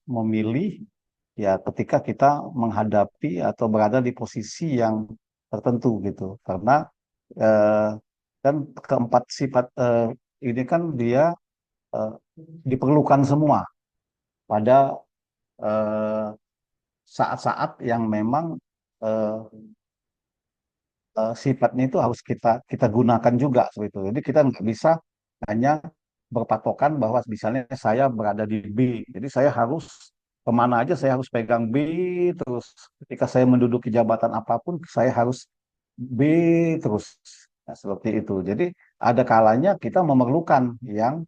memilih ya ketika kita menghadapi atau berada di posisi yang tertentu gitu. Karena eh, kan keempat sifat ini kan dia eh, diperlukan semua pada eh, saat-saat yang memang eh, sifatnya itu harus kita kita gunakan juga seperti itu. Jadi kita nggak bisa hanya berpatokan bahwa misalnya saya berada di B, jadi saya harus kemana aja saya harus pegang B terus. Ketika saya menduduki jabatan apapun saya harus B terus. Nah, seperti itu. Jadi ada kalanya kita memerlukan yang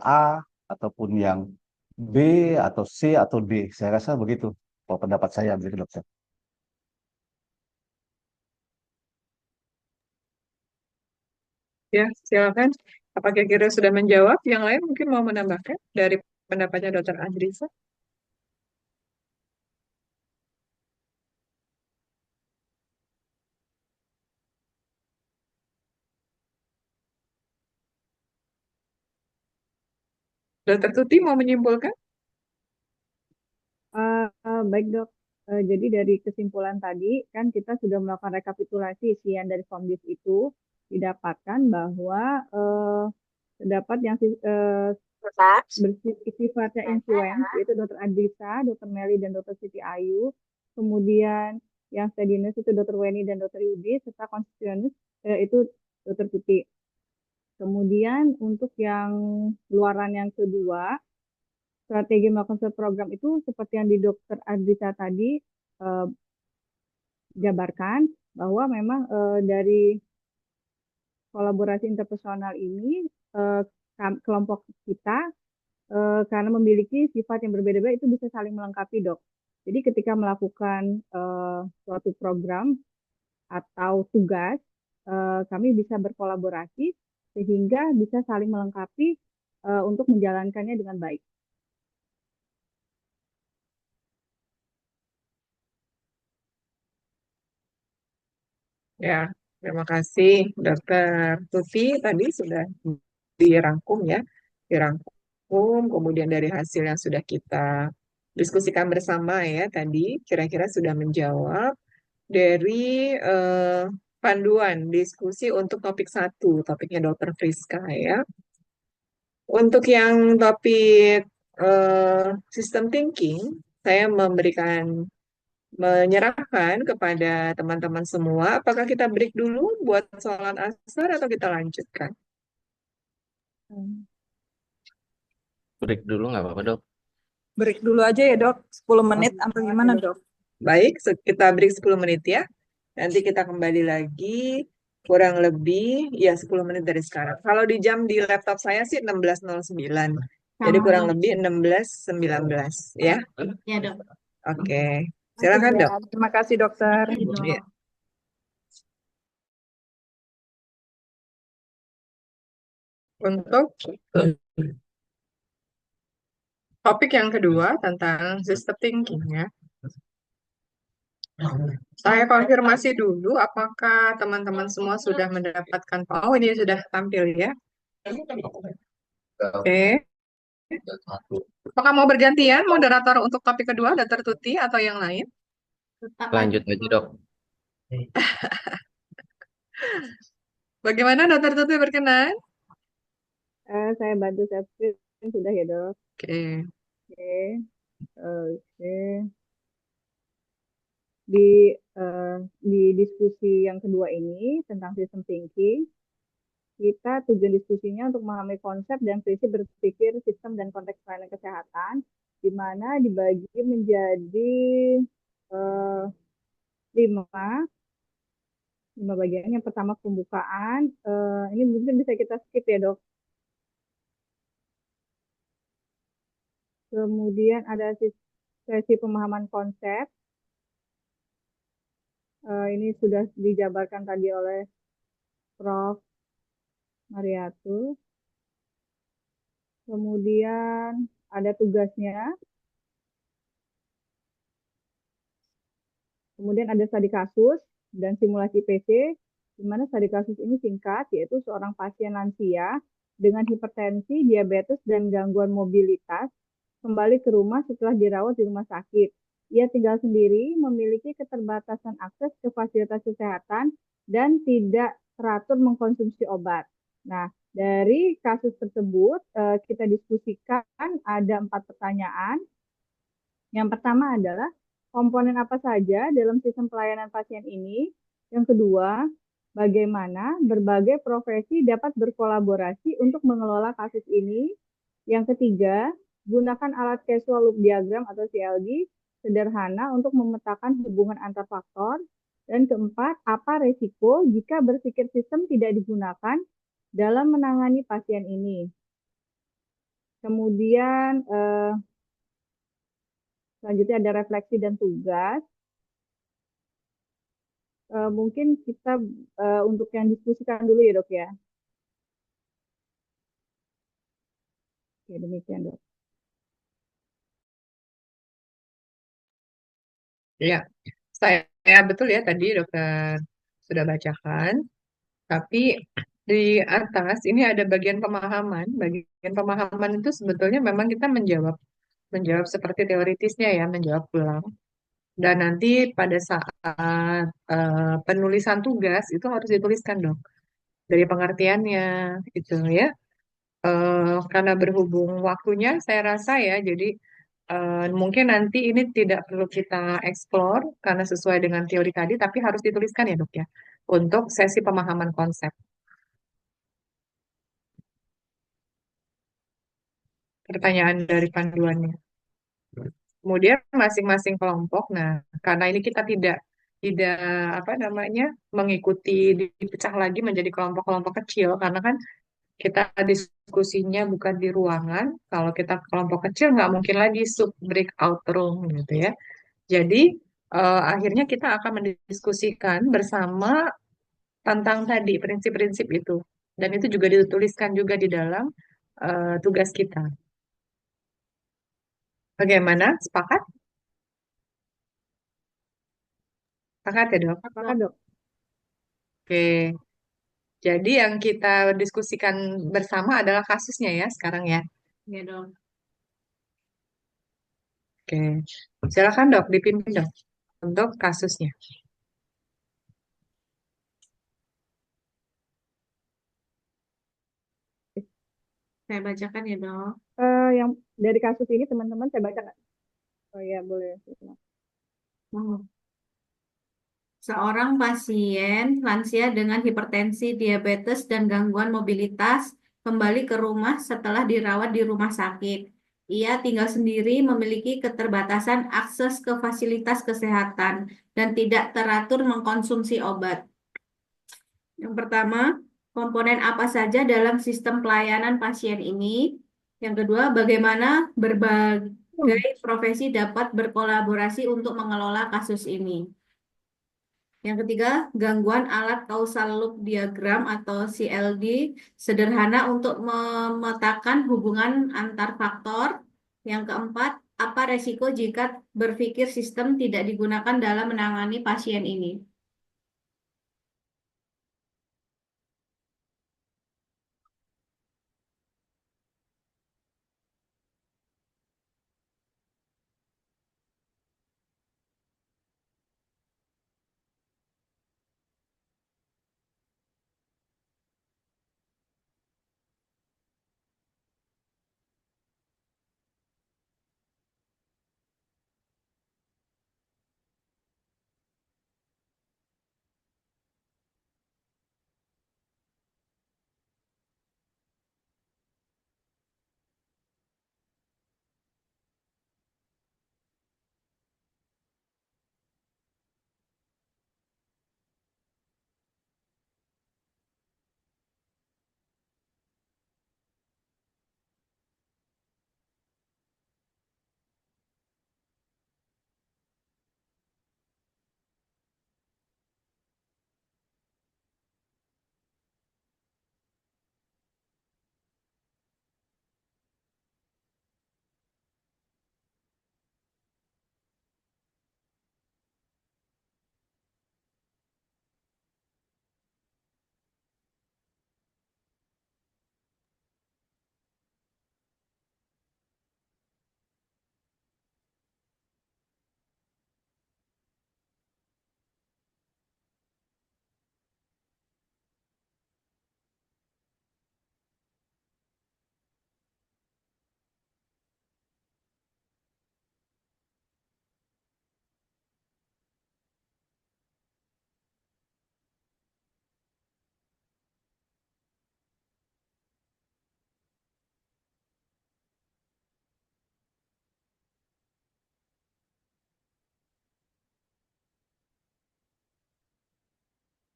A ataupun yang B atau C atau D. Saya rasa begitu. Kalau pendapat saya begitu dokter. Ya, silakan. Apa kira-kira sudah menjawab? Yang lain mungkin mau menambahkan dari pendapatnya Dokter Andrisa? Dokter Tuti mau menyimpulkan? Baik, Dok. Jadi dari kesimpulan tadi, kan kita sudah melakukan rekapitulasi isian dari Komdis itu, didapatkan bahwa terdapat yang bersifatnya influence, yaitu Dr. Adisa, Dr. Meli, dan Dr. Siti Ayu. Kemudian yang steadiness itu Dr. Weni dan Dr. Yudi, serta constituents itu Dr. Tuti. Kemudian untuk yang luaran yang kedua, strategi melakukan suatu program itu seperti yang di Dokter Adisa tadi eh, jabarkan bahwa memang dari kolaborasi interpersonal ini eh, kelompok kita karena memiliki sifat yang berbeda-beda itu bisa saling melengkapi, Dok. Jadi ketika melakukan suatu program atau tugas, kami bisa berkolaborasi sehingga bisa saling melengkapi untuk menjalankannya dengan baik. Ya, terima kasih Dokter Tuti. Tadi sudah dirangkum ya, dirangkum umum, kemudian dari hasil yang sudah kita diskusikan bersama ya tadi, kira-kira sudah menjawab dari eh, panduan diskusi untuk topik satu, topiknya Dokter Friska ya. Untuk yang topik system thinking, saya menyerahkan kepada teman-teman semua. Apakah kita break dulu buat sholat asar atau kita lanjutkan? Break dulu nggak apa-apa, Dok. Break dulu aja ya dok, 10 menit atau gimana dok? Baik, kita break 10 menit ya. Nanti kita kembali lagi kurang lebih ya 10 menit dari sekarang. Kalau di jam di laptop saya sih 16.09. Jadi Sama kurang dok. lebih 16.19 ya. Ya dok. Oke. Silakan, Ya, Dok. terima kasih dokter. Iya, dok. Iya. Untuk topik yang kedua tentang system thinking ya. Saya konfirmasi dulu apakah teman-teman semua sudah mendapatkan. Oh, ini sudah tampil ya. Oke. Apakah mau bergantian moderator untuk topik kedua, Dr. Tuti atau yang lain? Tetap Lanjut aja, Dok. Bagaimana Dr. Tuti berkenan? Saya bantu share sudah ya dok. Oke. Oke, oke. Di diskusi yang kedua ini tentang system thinking, kita tujuan diskusinya untuk memahami konsep dan prinsip berpikir sistem dan konteks pelayanan kesehatan, di mana dibagi menjadi eh, lima lima bagian. Yang pertama pembukaan, ini mungkin bisa kita skip ya dok. Kemudian ada sesi pemahaman konsep. Ini sudah dijabarkan tadi oleh Prof. Mariatu. Kemudian ada tugasnya. Kemudian ada studi kasus dan simulasi PC, di mana studi kasus ini singkat, yaitu seorang pasien lansia dengan hipertensi, diabetes, dan gangguan mobilitas kembali ke rumah setelah dirawat di rumah sakit. Ia tinggal sendiri, memiliki keterbatasan akses ke fasilitas kesehatan, dan tidak teratur mengkonsumsi obat. Nah, dari kasus tersebut, kita diskusikan ada 4 pertanyaan. Yang pertama adalah, komponen apa saja dalam sistem pelayanan pasien ini? Yang kedua, bagaimana berbagai profesi dapat berkolaborasi untuk mengelola kasus ini? Yang ketiga, gunakan alat casual loop diagram atau CLD sederhana untuk memetakan hubungan antar faktor. Dan keempat, apa resiko jika berpikir sistem tidak digunakan dalam menangani pasien ini? Kemudian, selanjutnya ada refleksi dan tugas. Mungkin kita untuk yang diskusikan dulu ya dok ya. Oke, demikian dok. Ya, saya betul ya tadi dokter sudah bacakan. Tapi di atas ini ada bagian pemahaman. Bagian pemahaman itu sebetulnya memang kita menjawab seperti teoritisnya ya, menjawab ulang. Dan nanti pada saat penulisan tugas itu harus dituliskan dong dari pengertiannya itu ya. Karena berhubung waktunya saya rasa ya, jadi mungkin nanti ini tidak perlu kita explore karena sesuai dengan teori tadi, tapi harus dituliskan ya dok ya untuk sesi pemahaman konsep. Pertanyaan dari panduannya. Kemudian masing-masing kelompok. Nah, karena ini kita tidak apa namanya mengikuti dipecah lagi menjadi kelompok-kelompok kecil karena kan kita diskusinya bukan di ruangan. Kalau kita kelompok kecil nggak mungkin lagi sub breakout room gitu ya. Jadi akhirnya kita akan mendiskusikan bersama tentang tadi prinsip-prinsip itu dan itu juga dituliskan juga di dalam tugas kita. Bagaimana? Sepakat? Sepakat ya dok? Apakah dok? Oke. Jadi yang kita diskusikan bersama adalah kasusnya ya sekarang ya. Ya dok. Oke, silakan dok, dipimpin dok untuk kasusnya. Saya bacakan ya dok. Yang dari kasus ini teman-teman saya baca nggak? Oh ya boleh. Oh. Seorang pasien lansia dengan hipertensi, diabetes, dan gangguan mobilitas kembali ke rumah setelah dirawat di rumah sakit. Ia tinggal sendiri, memiliki keterbatasan akses ke fasilitas kesehatan, dan tidak teratur mengkonsumsi obat. Yang pertama, komponen apa saja dalam sistem pelayanan pasien ini? Yang kedua, bagaimana berbagai profesi dapat berkolaborasi untuk mengelola kasus ini? Yang ketiga, gangguan alat causal loop diagram atau CLD sederhana untuk memetakan hubungan antar faktor. Yang keempat, apa resiko jika berpikir sistem tidak digunakan dalam menangani pasien ini?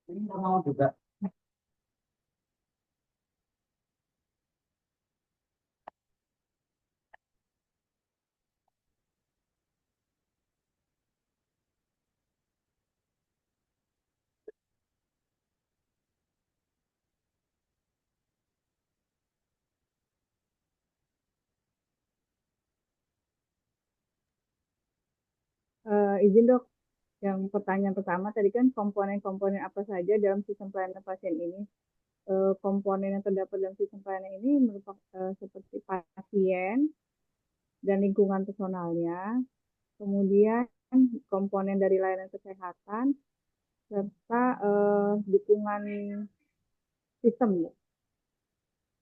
Ini nggak mau juga. Izin dok, yang pertanyaan pertama tadi kan komponen-komponen apa saja dalam sistem pelayanan pasien ini? Komponen yang terdapat dalam sistem pelayanan ini merupakan seperti pasien dan lingkungan personalnya, kemudian komponen dari layanan kesehatan, serta dukungan sistem. Ya.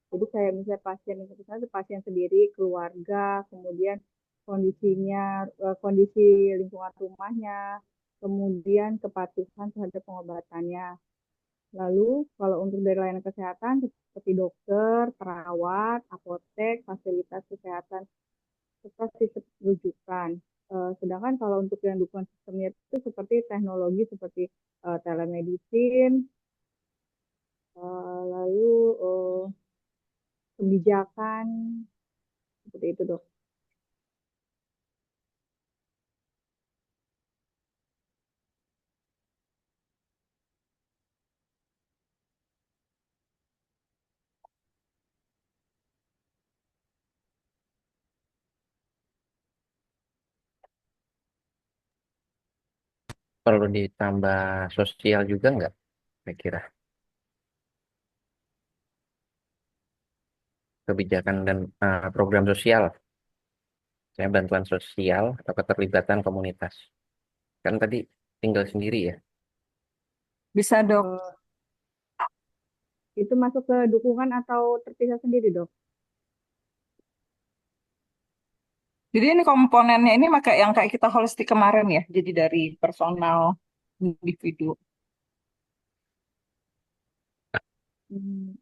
Jadi kayak misalnya pasien yang kesehatan itu pasien sendiri, keluarga, kemudian kondisinya, kondisi lingkungan rumahnya, kemudian kepatuhan terhadap pengobatannya. Lalu kalau untuk dari layanan kesehatan seperti dokter, perawat, apotek, fasilitas kesehatan, serta sistem rujukan. Sedangkan kalau untuk yang dukungan sistemnya itu seperti teknologi seperti telemedicine, lalu kebijakan, seperti itu dok. Perlu ditambah sosial juga nggak, saya kira. kebijakan dan program sosial. Saya bantuan sosial atau keterlibatan komunitas. Kan tadi tinggal sendiri ya. Bisa, Dok. Itu masuk ke dukungan atau terpisah sendiri, Dok? Jadi ini komponennya ini maka yang kayak kita holistik kemarin ya. Jadi dari personal, individu. Hmm.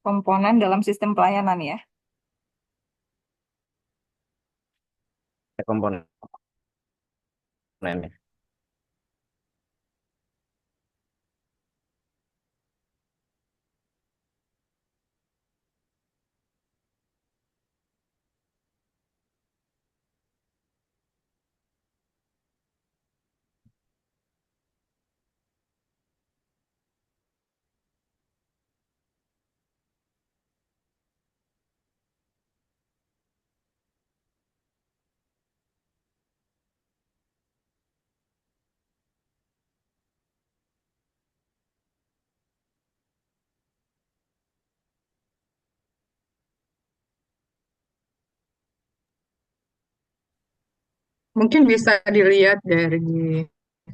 Komponen dalam sistem pelayanan ya. Komponennya. Mungkin bisa dilihat dari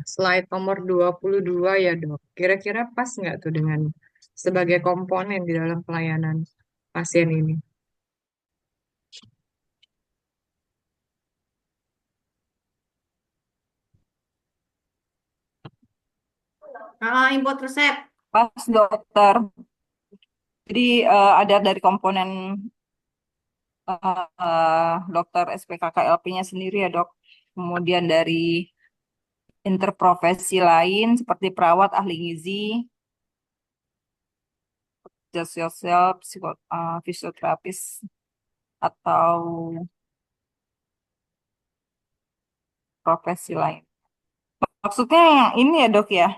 slide nomor 22 ya, Dok. Kira-kira pas nggak tuh dengan sebagai komponen di dalam pelayanan pasien ini? Input resep. Pas dokter. Jadi ada dari komponen dokter SPKKLP-nya sendiri ya dok. Kemudian dari interprofesi lain seperti perawat, ahli gizi, pekerja sosial, fisioterapis, atau profesi lain. Maksudnya yang ini ya dok ya,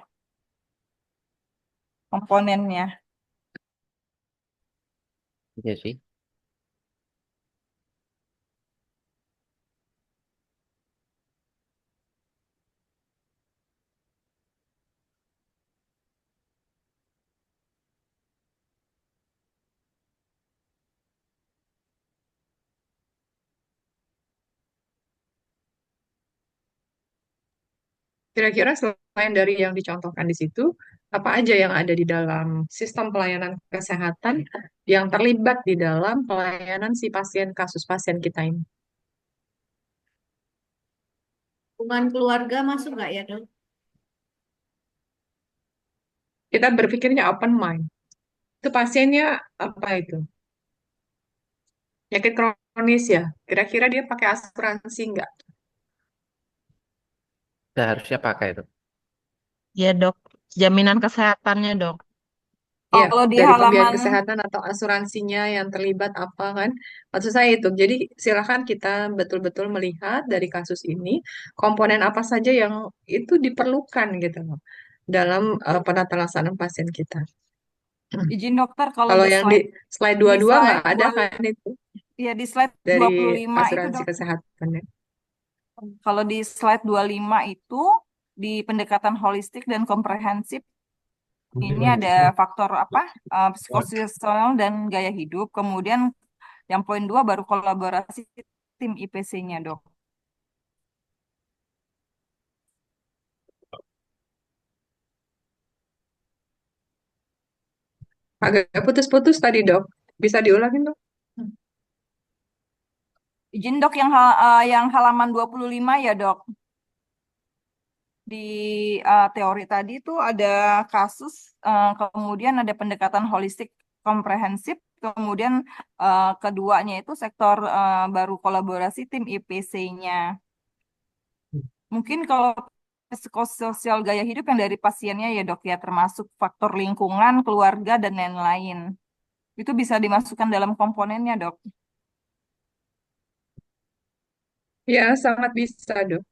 komponennya. Iya sih. Kira-kira selain dari yang dicontohkan di situ, apa aja yang ada di dalam sistem pelayanan kesehatan yang terlibat di dalam pelayanan si pasien, kasus pasien kita ini? Hubungan keluarga masuk nggak ya, Dok? Kita berpikirnya open mind. Itu pasiennya apa itu? Penyakit kronis ya? Kira-kira dia pakai asuransi nggak? Seharusnya pakai itu. Ya dok, jaminan kesehatannya dok. Ya, Kalau di dari pembiayaan halaman kesehatan atau asuransinya yang terlibat apa kan? Maksud saya itu. Jadi silakan kita betul-betul melihat dari kasus ini komponen apa saja yang itu diperlukan gitu loh dalam penata laksanaan pasien kita. izin dokter, kalau Kalau di yang di slide slide di 22 nggak slide ada 2 kan itu ya di slide dari 25 itu asuransi dok. kesehatan ya. Kalau di slide 25 itu di pendekatan holistik dan komprehensif ini ada faktor apa? Psikososial dan gaya hidup. Kemudian yang poin 2 baru kolaborasi tim IPC-nya, Dok. Agak putus-putus tadi dok. Bisa diulangin dok? Izin, Dok, yang halaman 25 ya, Dok. Di teori tadi itu ada kasus, kemudian ada pendekatan holistik komprehensif, kemudian keduanya itu sektor baru kolaborasi tim IPC-nya. Mungkin kalau psikososial gaya hidup yang dari pasiennya ya dok ya, termasuk faktor lingkungan, keluarga, dan lain-lain. Itu bisa dimasukkan dalam komponennya dok. Ya, sangat bisa dok.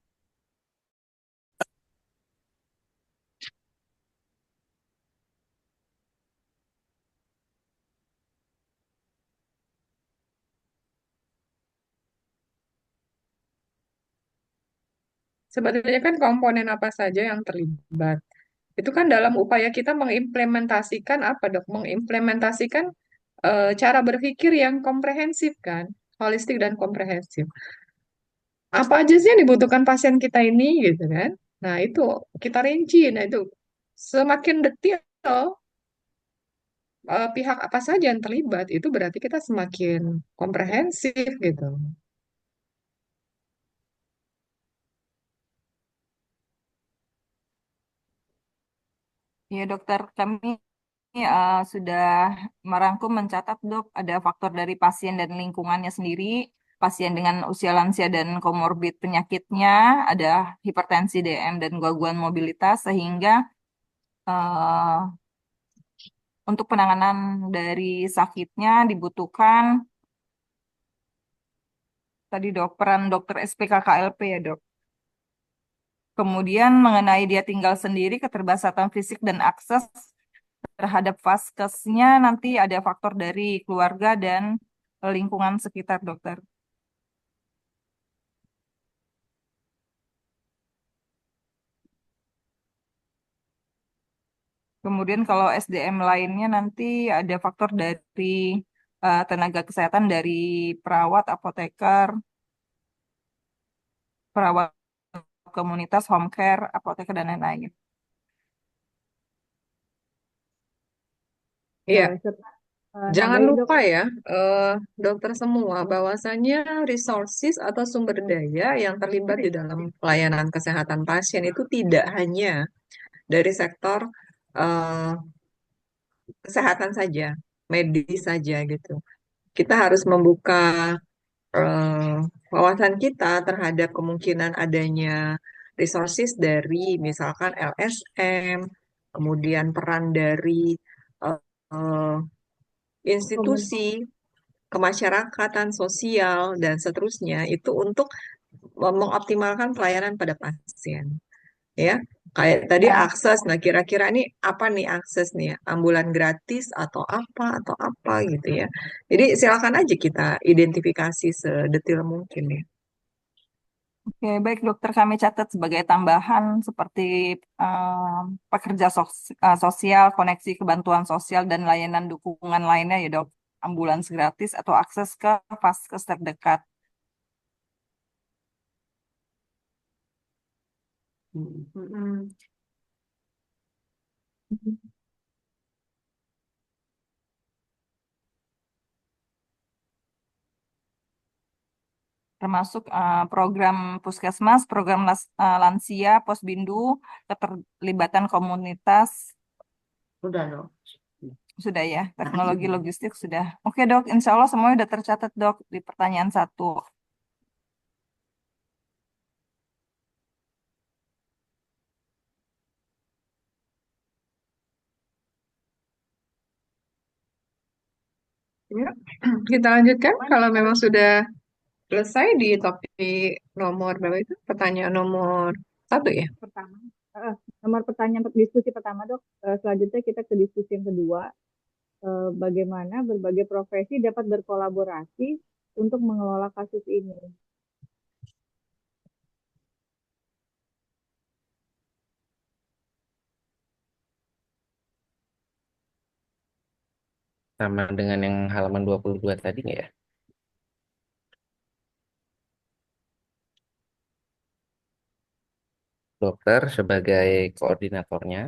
Sebetulnya kan komponen apa saja yang terlibat. Itu kan dalam upaya kita mengimplementasikan apa, Dok? Mengimplementasikan cara berpikir yang komprehensif kan, holistik dan komprehensif. Apa aja sih yang dibutuhkan pasien kita ini gitu kan? Nah, itu kita rinci. Nah, itu semakin detail pihak apa saja yang terlibat, itu berarti kita semakin komprehensif gitu. Ya dokter, kami sudah merangkum mencatat dok, ada faktor dari pasien dan lingkungannya sendiri, pasien dengan usia lansia dan komorbid penyakitnya, ada hipertensi DM dan gangguan mobilitas, sehingga eh, untuk penanganan dari sakitnya dibutuhkan tadi dok, peran dokter SPKKLP ya dok. Kemudian mengenai dia tinggal sendiri, keterbatasan fisik dan akses terhadap vaskesnya nanti ada faktor dari keluarga dan lingkungan sekitar dokter. Kemudian kalau SDM lainnya nanti ada faktor dari tenaga kesehatan dari perawat, apoteker, perawat komunitas, home care, apoteker dan lain-lain. Iya, Serta jangan nambahin dok, lupa ya, dokter semua, bahwasannya resources atau sumber daya yang terlibat di dalam pelayanan kesehatan pasien itu tidak hanya dari sektor eh, kesehatan saja, medis saja gitu. Kita harus membuka eh, wawasan kita terhadap kemungkinan adanya resources dari misalkan LSM, kemudian peran dari eh, eh, komunitas. institusi kemasyarakatan, sosial, dan seterusnya itu untuk mengoptimalkan pelayanan pada pasien. Ya, kayak tadi Ah, akses. Nah, kira-kira ini apa nih akses nih? Ambulan gratis atau apa gitu ya. Jadi silakan aja kita identifikasi sedetil mungkin ya. Oke, baik dokter, kami catat sebagai tambahan seperti pekerja sosial, koneksi kebantuan sosial dan layanan dukungan lainnya ya dok, ambulans gratis atau akses ke vaskes terdekat. Mm-mm. Termasuk program puskesmas, program lansia, posbindu, keterlibatan komunitas, Udah dong. sudah ya, teknologi logistik sudah. Oke dok, insya Allah semuanya sudah tercatat dok di pertanyaan 1. Ya, kita lanjutkan kalau memang sudah selesai di topik nomor berapa itu? Pertanyaan nomor 1 ya. Pertama, eh, nomor pertanyaan diskusi pertama dok. Selanjutnya kita ke diskusi yang kedua. Bagaimana berbagai profesi dapat berkolaborasi untuk mengelola kasus ini. Sama dengan yang halaman 22 tadi nggak ya? Dokter sebagai koordinatornya,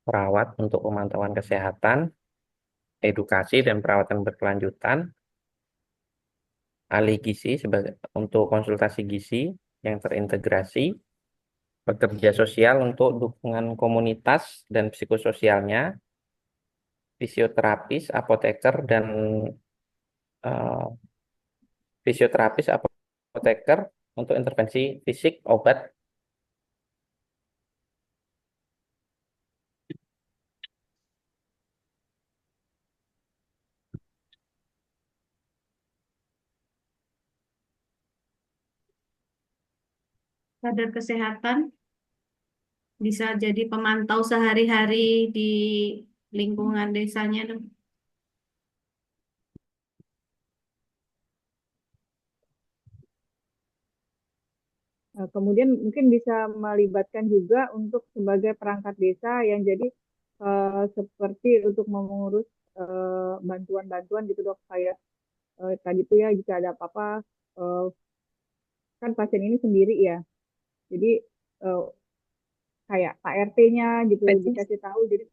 perawat untuk pemantauan kesehatan, edukasi dan perawatan berkelanjutan, ahli gizi sebagai untuk konsultasi gizi yang terintegrasi, pekerja sosial untuk dukungan komunitas dan psikososialnya, fisioterapis, apoteker dan eh, fisioterapis, apoteker untuk intervensi fisik, obat. Kader kesehatan bisa jadi pemantau sehari-hari di lingkungan desanya dong. Kemudian mungkin bisa melibatkan juga untuk sebagai perangkat desa yang jadi seperti untuk mengurus bantuan-bantuan gitu dok, kayak tadi tuh ya jika ada apa-apa, eh, kan pasien ini sendiri ya, jadi eh, kayak Pak RT-nya gitu Betul. dikasih tahu, jadi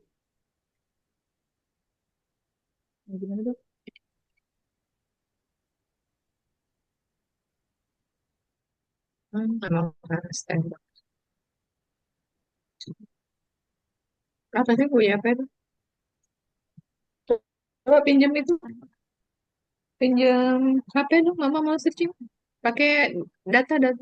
gimana dok? Memang harus standar. Apa sih punya apa itu? Coba pinjam itu, pinjam HP dong, Mama mau searching. Pakai data. Udah.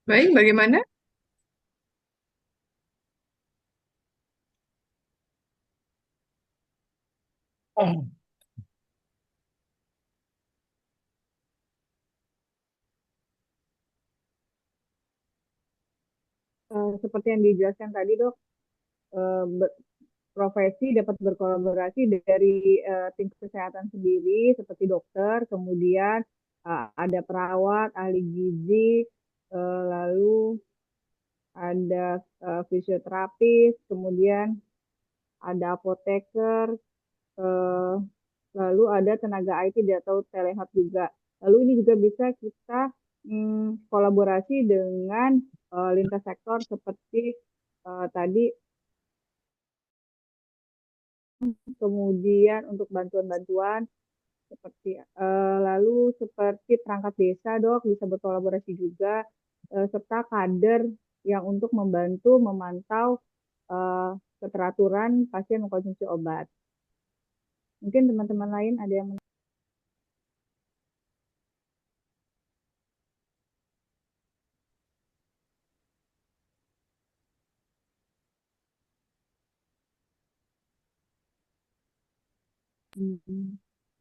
Baik, bagaimana? Seperti yang dijelaskan tadi dok, profesi dapat berkolaborasi dari tim kesehatan sendiri seperti dokter, kemudian ada perawat, ahli gizi, lalu ada fisioterapis, kemudian ada apoteker, eh, lalu ada tenaga IT atau telehealth juga. Lalu ini juga bisa kita kolaborasi dengan lintas sektor seperti tadi, kemudian untuk bantuan-bantuan seperti lalu seperti perangkat desa dok bisa berkolaborasi juga, serta kader yang untuk membantu memantau eh, keteraturan pasien mengkonsumsi obat. Mungkin teman-teman lain ada yang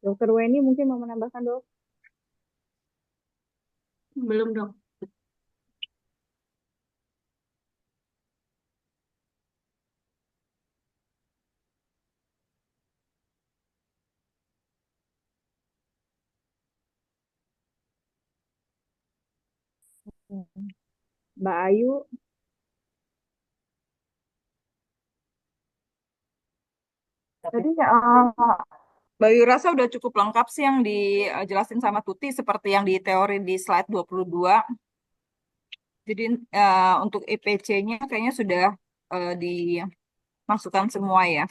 Dokter Weni mungkin mau menambahkan dok? Belum dok. Mbak Ayu, Tadi Mbak Yu rasa udah cukup lengkap sih yang dijelasin sama Tuti seperti yang di teori di slide 22. Jadi untuk EPC-nya kayaknya sudah dimasukkan semua ya.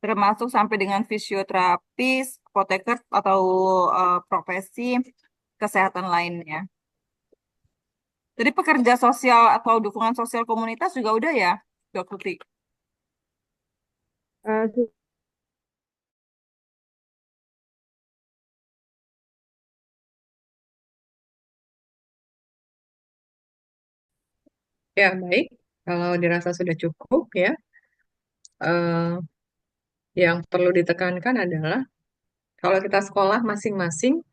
Termasuk sampai dengan fisioterapis, apoteker atau profesi kesehatan lainnya. Jadi pekerja sosial atau dukungan sosial komunitas juga udah ya, Dok Tuti? eh, Ya, baik. Kalau dirasa sudah cukup ya, eh, yang perlu ditekankan adalah kalau kita sekolah masing-masing,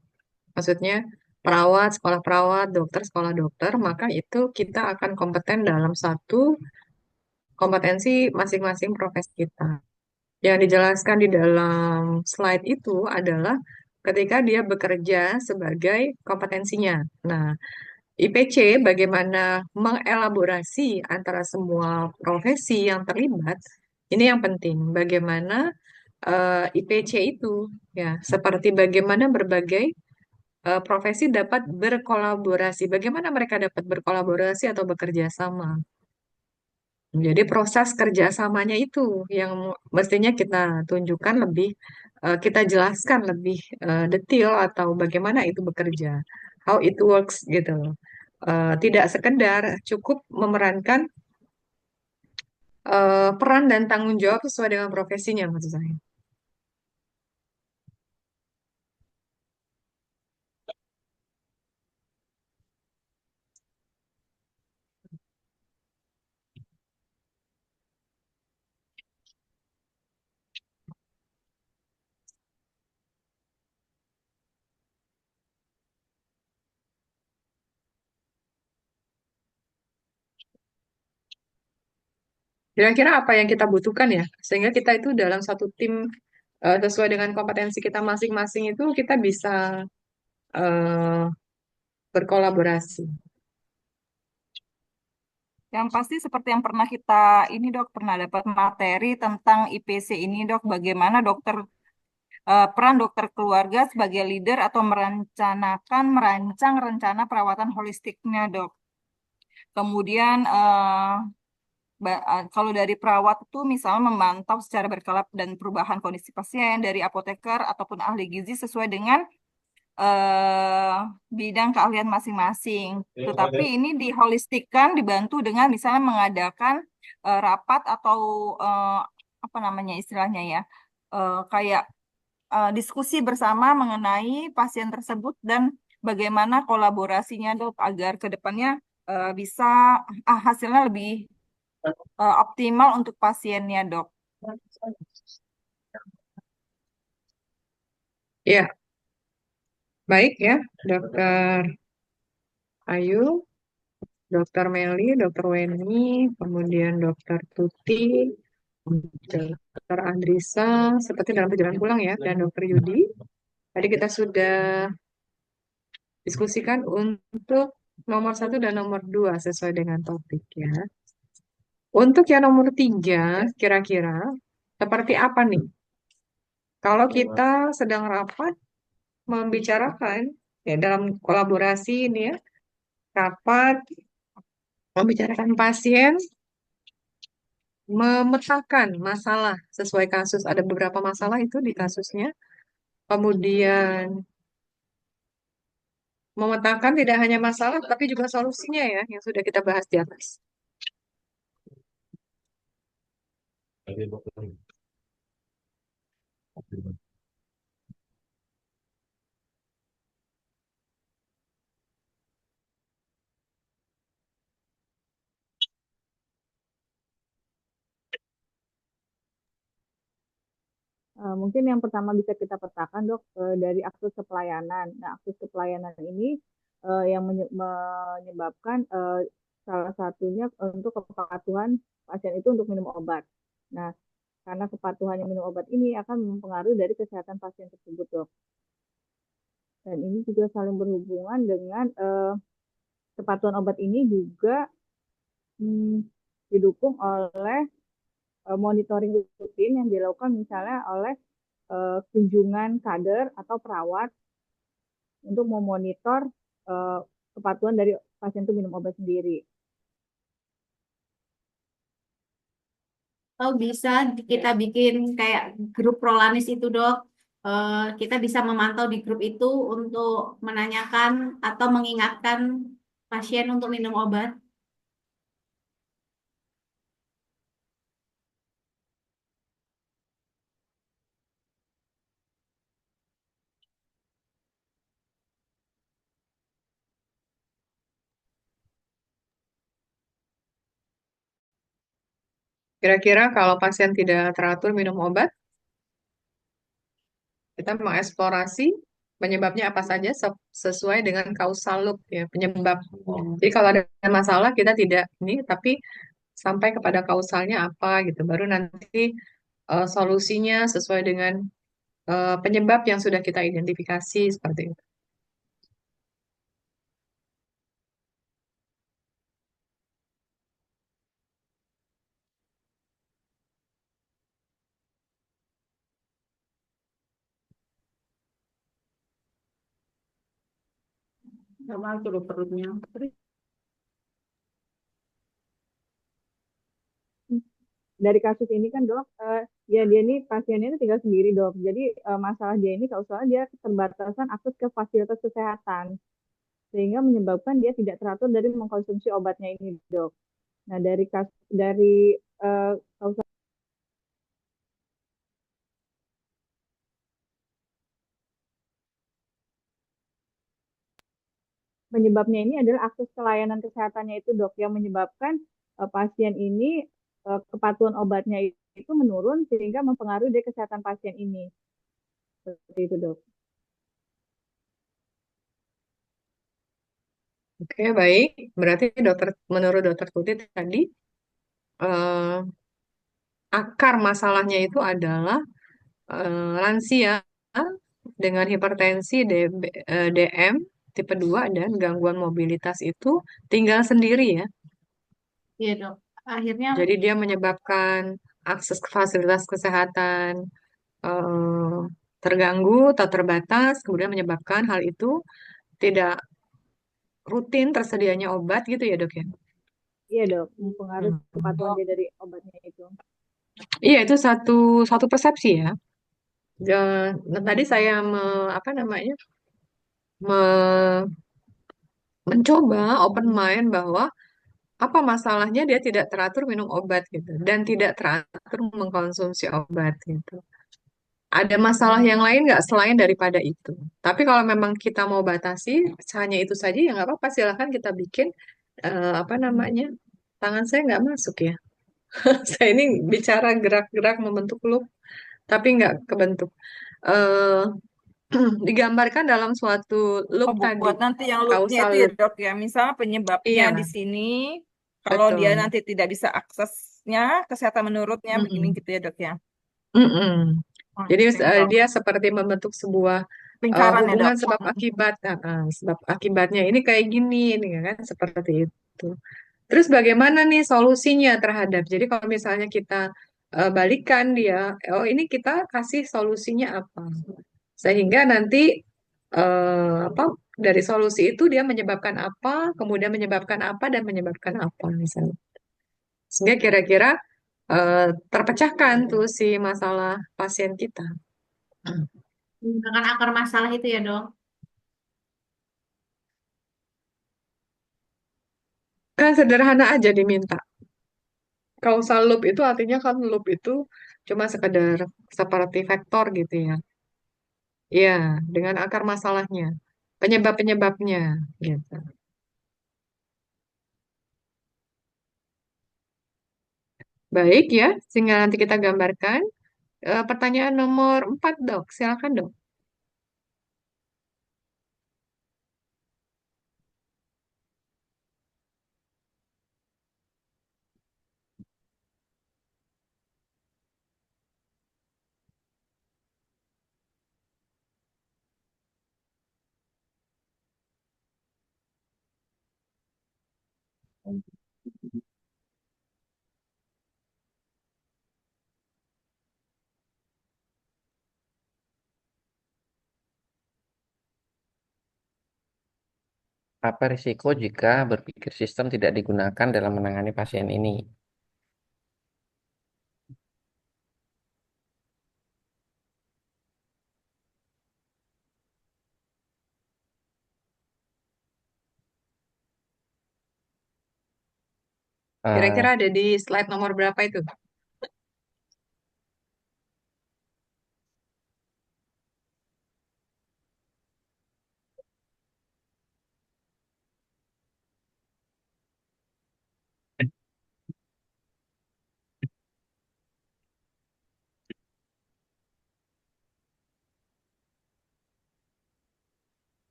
maksudnya perawat, sekolah perawat, dokter, sekolah dokter, maka itu kita akan kompeten dalam satu kompetensi masing-masing profesi kita. Yang dijelaskan di dalam slide itu adalah ketika dia bekerja sebagai kompetensinya. Nah, IPC bagaimana mengelaborasi antara semua profesi yang terlibat, ini yang penting. Bagaimana IPC itu, ya, seperti bagaimana berbagai profesi dapat berkolaborasi. Bagaimana mereka dapat berkolaborasi atau bekerja sama. Jadi proses kerjasamanya itu yang mestinya kita tunjukkan lebih, kita jelaskan lebih detail atau bagaimana itu bekerja, how it works gitu loh. Tidak sekedar cukup memerankan peran dan tanggung jawab sesuai dengan profesinya maksud saya. Kira-kira apa yang kita butuhkan ya, sehingga kita itu dalam satu tim sesuai dengan kompetensi kita masing-masing itu kita bisa eh, berkolaborasi. Yang pasti seperti yang pernah kita ini dok, pernah dapat materi tentang IPC ini dok, bagaimana dokter peran dokter keluarga sebagai leader atau merancang rencana perawatan holistiknya dok. Kemudian kalau dari perawat itu misalnya memantau secara berkala dan perubahan kondisi pasien dari apoteker ataupun ahli gizi sesuai dengan eh, bidang keahlian masing-masing. Tetapi ini diholistikan dibantu dengan misalnya mengadakan rapat atau eh, apa namanya istilahnya ya, kayak diskusi bersama mengenai pasien tersebut dan bagaimana kolaborasinya dok agar ke depannya bisa hasilnya lebih optimal untuk pasiennya dok. Ya, baik ya, Dokter Ayu, Dokter Meli, Dokter Weni, kemudian Dokter Tuti, Dokter Andrisa, seperti dalam perjalanan pulang ya, dan Dokter Yudi. Tadi kita sudah diskusikan untuk nomor 1 dan nomor 2 sesuai dengan topik ya. Untuk yang nomor 3, kira-kira seperti apa nih? Kalau kita sedang rapat membicarakan ya dalam kolaborasi ini ya, rapat membicarakan pasien, memetakan masalah sesuai kasus. Ada beberapa masalah itu di kasusnya. Kemudian memetakan tidak hanya masalah, tapi juga solusinya ya, yang sudah kita bahas di atas. Mungkin yang pertama bisa kita petakan dok dari akses kepelayanan. Nah, akses kepelayanan ini yang menyebabkan salah satunya untuk kepatuhan pasien itu untuk minum obat. Nah, karena kepatuhannya minum obat ini akan mempengaruhi dari kesehatan pasien tersebut dok. Dan ini juga saling berhubungan dengan kepatuhan obat ini juga hmm, didukung oleh monitoring rutin yang dilakukan misalnya oleh kunjungan kader atau perawat untuk memonitor uh, kepatuhan dari pasien itu minum obat sendiri. Oh, bisa kita bikin kayak grup Prolanis itu, Dok. Kita bisa memantau di grup itu untuk menanyakan atau mengingatkan pasien untuk minum obat. Kira-kira kalau pasien tidak teratur minum obat, kita mengeksplorasi penyebabnya apa saja sesuai dengan causal loop ya, penyebab. Jadi kalau ada masalah kita tidak ini, tapi sampai kepada kausalnya apa gitu. Baru nanti solusinya sesuai dengan penyebab yang sudah kita identifikasi seperti itu. Sama tuh perutnya. Dari kasus ini kan dok, ya dia ini pasiennya ini tinggal sendiri dok. Jadi masalah dia ini kalau soal dia keterbatasan akses ke fasilitas kesehatan sehingga menyebabkan dia tidak teratur dari mengkonsumsi obatnya ini dok. Nah dari kasus penyebabnya ini adalah akses ke layanan kesehatannya itu dok yang menyebabkan pasien ini kepatuhan obatnya itu menurun sehingga mempengaruhi dari kesehatan pasien ini. Seperti itu dok. Oke, baik. Berarti menurut dokter Tuti tadi, eh, akar masalahnya itu adalah lansia dengan hipertensi DM tipe 2 dan gangguan mobilitas itu tinggal sendiri ya. Iya dok. Akhirnya Jadi dia menyebabkan akses ke fasilitas kesehatan eh, terganggu atau terbatas, kemudian menyebabkan hal itu tidak rutin tersedianya obat gitu ya dok ya. Iya dok, mempengaruhi kepatuhan Hmm. dia dari obatnya itu. Iya itu satu satu persepsi ya. Tadi saya apa namanya me- mencoba open mind bahwa apa masalahnya dia tidak teratur minum obat gitu dan tidak teratur mengkonsumsi obat gitu. Ada masalah yang lain nggak selain daripada itu? Tapi kalau memang kita mau batasi hanya itu saja ya nggak apa-apa silahkan kita bikin apa namanya tangan saya nggak masuk ya. Saya ini bicara gerak-gerak membentuk loop tapi nggak kebentuk. Eh digambarkan dalam suatu loop Oh, tadi buat nanti yang loopnya kausal itu ya loop. dok ya. Misalnya penyebabnya di Iya, sini, kalau dia betul. nanti tidak bisa aksesnya, kesehatan menurutnya begini Mm-mm. gitu ya dok ya. Mm-mm. Jadi Oke, dok. dia seperti membentuk sebuah Lingkaran ya dok. hubungan sebab akibat. Sebab akibatnya ini kayak gini, ini kan seperti itu. Terus bagaimana nih solusinya terhadap? Jadi kalau misalnya kita balikan dia, oh ini kita kasih solusinya apa? Sehingga nanti apa dari solusi itu dia menyebabkan apa, kemudian menyebabkan apa dan menyebabkan apa misalnya. Sehingga kira-kira terpecahkan tuh si masalah pasien kita. menggunakan akar masalah itu ya dok. Kan sederhana aja diminta. Causal loop itu artinya kan loop itu cuma sekedar seperti vektor gitu ya. Iya, dengan akar masalahnya, penyebab-penyebabnya gitu. Baik ya, sehingga nanti kita gambarkan. Pertanyaan nomor 4 dok, silakan dok. Apa risiko jika berpikir sistem tidak digunakan dalam menangani pasien ini? Kira-kira Eh, ada di slide nomor berapa itu?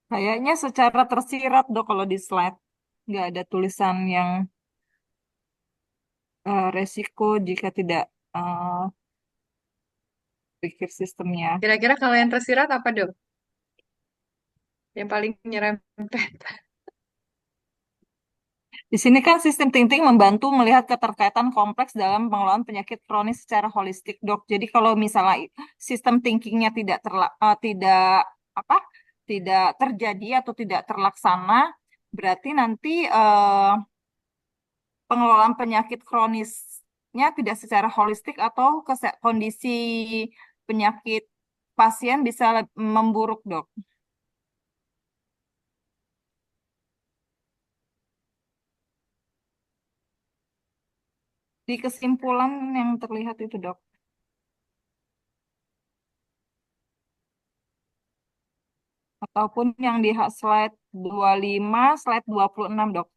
Kayaknya secara tersirat dok kalau di slide nggak ada tulisan yang resiko jika tidak eh, pikir sistemnya. Kira-kira kalau yang tersirat apa, Dok? Yang paling nyerempet. Di sini kan sistem thinking membantu melihat keterkaitan kompleks dalam pengelolaan penyakit kronis secara holistik, dok. Jadi kalau misalnya sistem thinkingnya tidak apa tidak terjadi atau tidak terlaksana, berarti nanti pengelolaan penyakit kronisnya tidak secara holistik atau kondisi penyakit pasien bisa memburuk, dok. Di kesimpulan yang terlihat itu, dok. Ataupun yang di slide 25, slide 26, dok.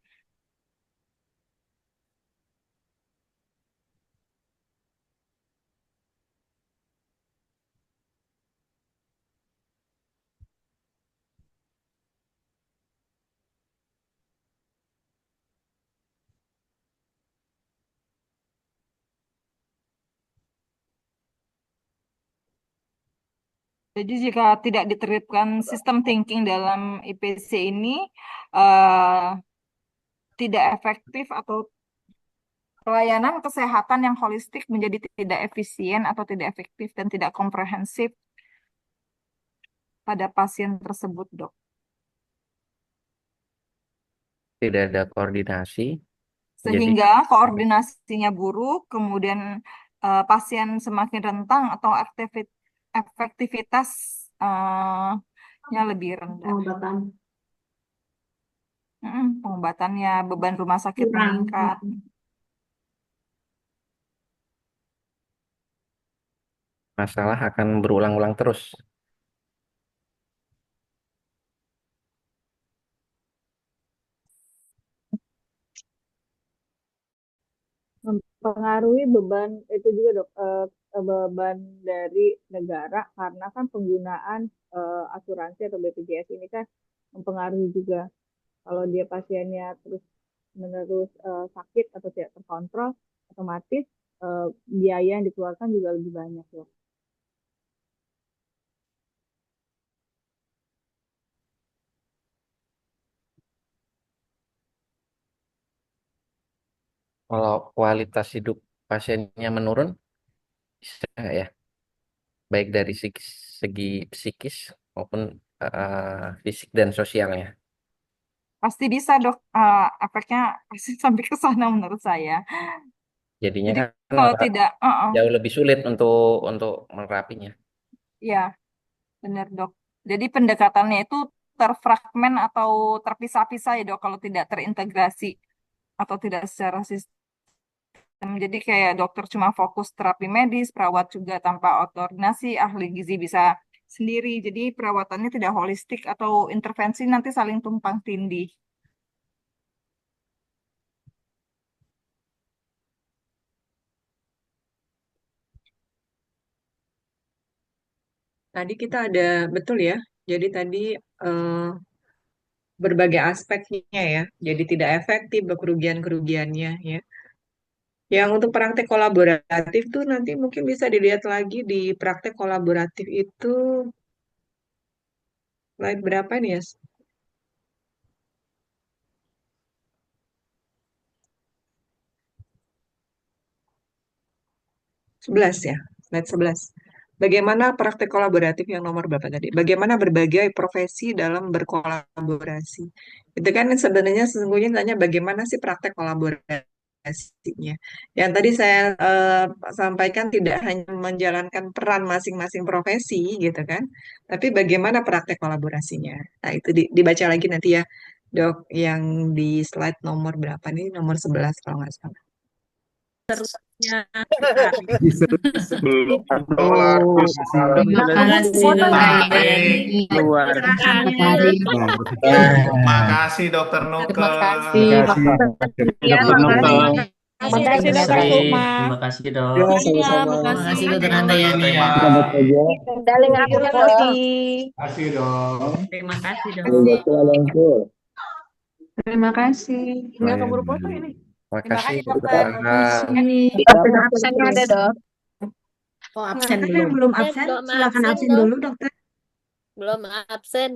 Jadi jika tidak diterapkan sistem thinking dalam IPC ini, eh, tidak efektif atau pelayanan kesehatan yang holistik menjadi tidak efisien atau tidak efektif dan tidak komprehensif pada pasien tersebut, dok. Tidak ada koordinasi, jadi Sehingga koordinasinya buruk, kemudian pasien semakin rentang atau efektivitasnya lebih rendah. Pengobatan Pengobatannya, beban rumah sakit kurang. meningkat. masalah akan berulang-ulang terus. Mempengaruhi beban itu juga dok, beban dari negara karena kan penggunaan asuransi atau BPJS ini kan mempengaruhi juga. Kalau dia pasiennya terus menerus sakit atau tidak terkontrol, otomatis biaya yang dikeluarkan juga lebih banyak dok. Kalau kualitas hidup pasiennya menurun, bisa nggak ya? Baik dari segi psikis maupun fisik dan sosialnya. Pasti bisa, dok. Efeknya pasti sampai ke sana menurut saya. Jadinya Jadi kan kalau malah tidak, jauh lebih sulit untuk menerapinya. ya benar, dok. Jadi pendekatannya itu terfragmen atau terpisah-pisah ya, dok, kalau tidak terintegrasi atau tidak secara sistem. Jadi kayak dokter cuma fokus terapi medis, perawat juga tanpa koordinasi, ahli gizi bisa sendiri. Jadi perawatannya tidak holistik atau intervensi nanti saling tumpang tindih. Tadi kita ada, betul ya. Jadi tadi eh, berbagai aspeknya ya. Jadi tidak efektif, kerugian-kerugiannya ya. Yang untuk praktek kolaboratif tuh nanti mungkin bisa dilihat lagi di praktek kolaboratif itu slide berapa nih ya? 11 ya, slide 11. bagaimana praktek kolaboratif yang nomor berapa tadi? Bagaimana berbagai profesi dalam berkolaborasi. Itu kan sebenarnya sesungguhnya tanya bagaimana sih praktek kolaborasinya. Yang tadi saya sampaikan tidak hanya menjalankan peran masing-masing profesi gitu kan, tapi bagaimana praktek kolaborasinya. Nah, itu dibaca lagi nanti ya, Dok, yang di slide nomor berapa nih? Nomor 11 kalau nggak salah. Terusnya. Belum Aduh, Terima kasih Mari. dokter. luar Makasih Dokter Nuke. Terima kasih. Ya, Terima kasih. Terima kasih dokter Sukma. Terima kasih dok. Ya, Iya, sama-sama. makasih. Makasih dokter Handayani ya. Selamat kerja. Daling absen Terima dok. kasih dong. Terima kasih dok. Betul, Alonso. Terima kasih. Nggak Baik, keburu foto baik. ini. Makasih kasih, Dokter dokter. Angga. Absennya ada dok. Oh, absen Dokter belum. belum absen, Belum silakan absen absen dong. dulu dokter. Belum absen.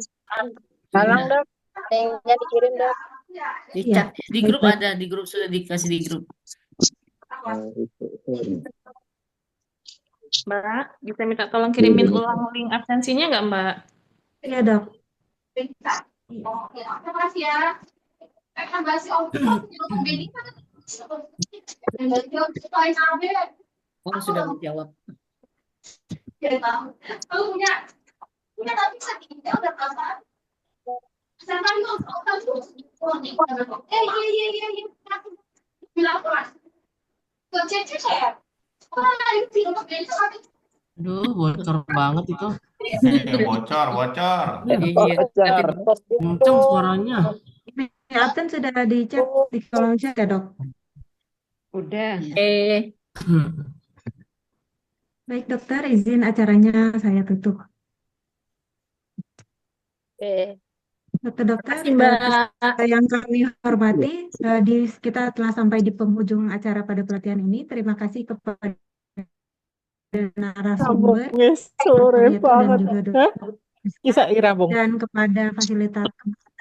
Tolong dok. Linknya dikirim dok. Di Iya, chat, di grup baik-baik. ada, di grup sudah dikasih di grup. Mbak, bisa minta tolong kirimin ulang link absensinya nggak Mbak? Iya dok. Oh sudah menjawab. Aduh, bocor banget itu. Bocor, bocor. Iya, tapi kenceng suaranya. Ini absen sudah dicek di kolom chat ya dok. Udah. Baik dokter, izin acaranya saya tutup. Oke. Dokter-dokter, Terima kasih Mbak. yang kami hormati, kita telah sampai di penghujung acara pada pelatihan ini. Terima kasih kepada narasumber, Sore Yetu, dan juga dokter Bisa irabung. dan kepada fasilitator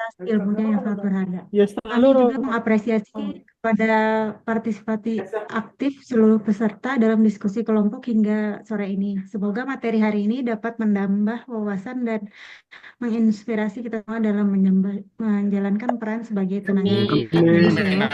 atas ilmunya yang sangat berharga. Ya Kami juga mengapresiasi kepada partisipasi aktif seluruh peserta dalam diskusi kelompok hingga sore ini. Semoga materi hari ini dapat menambah wawasan dan menginspirasi kita semua dalam menjalankan peran sebagai tenaga medis ya.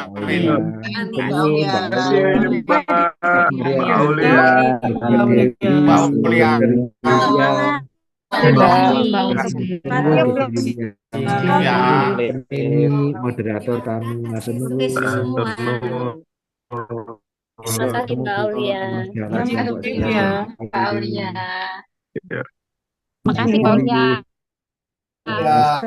Moderator kami, Mas Nur. Terima kasih Mbak Aulia. Makasih Mbak Aulia. Ya.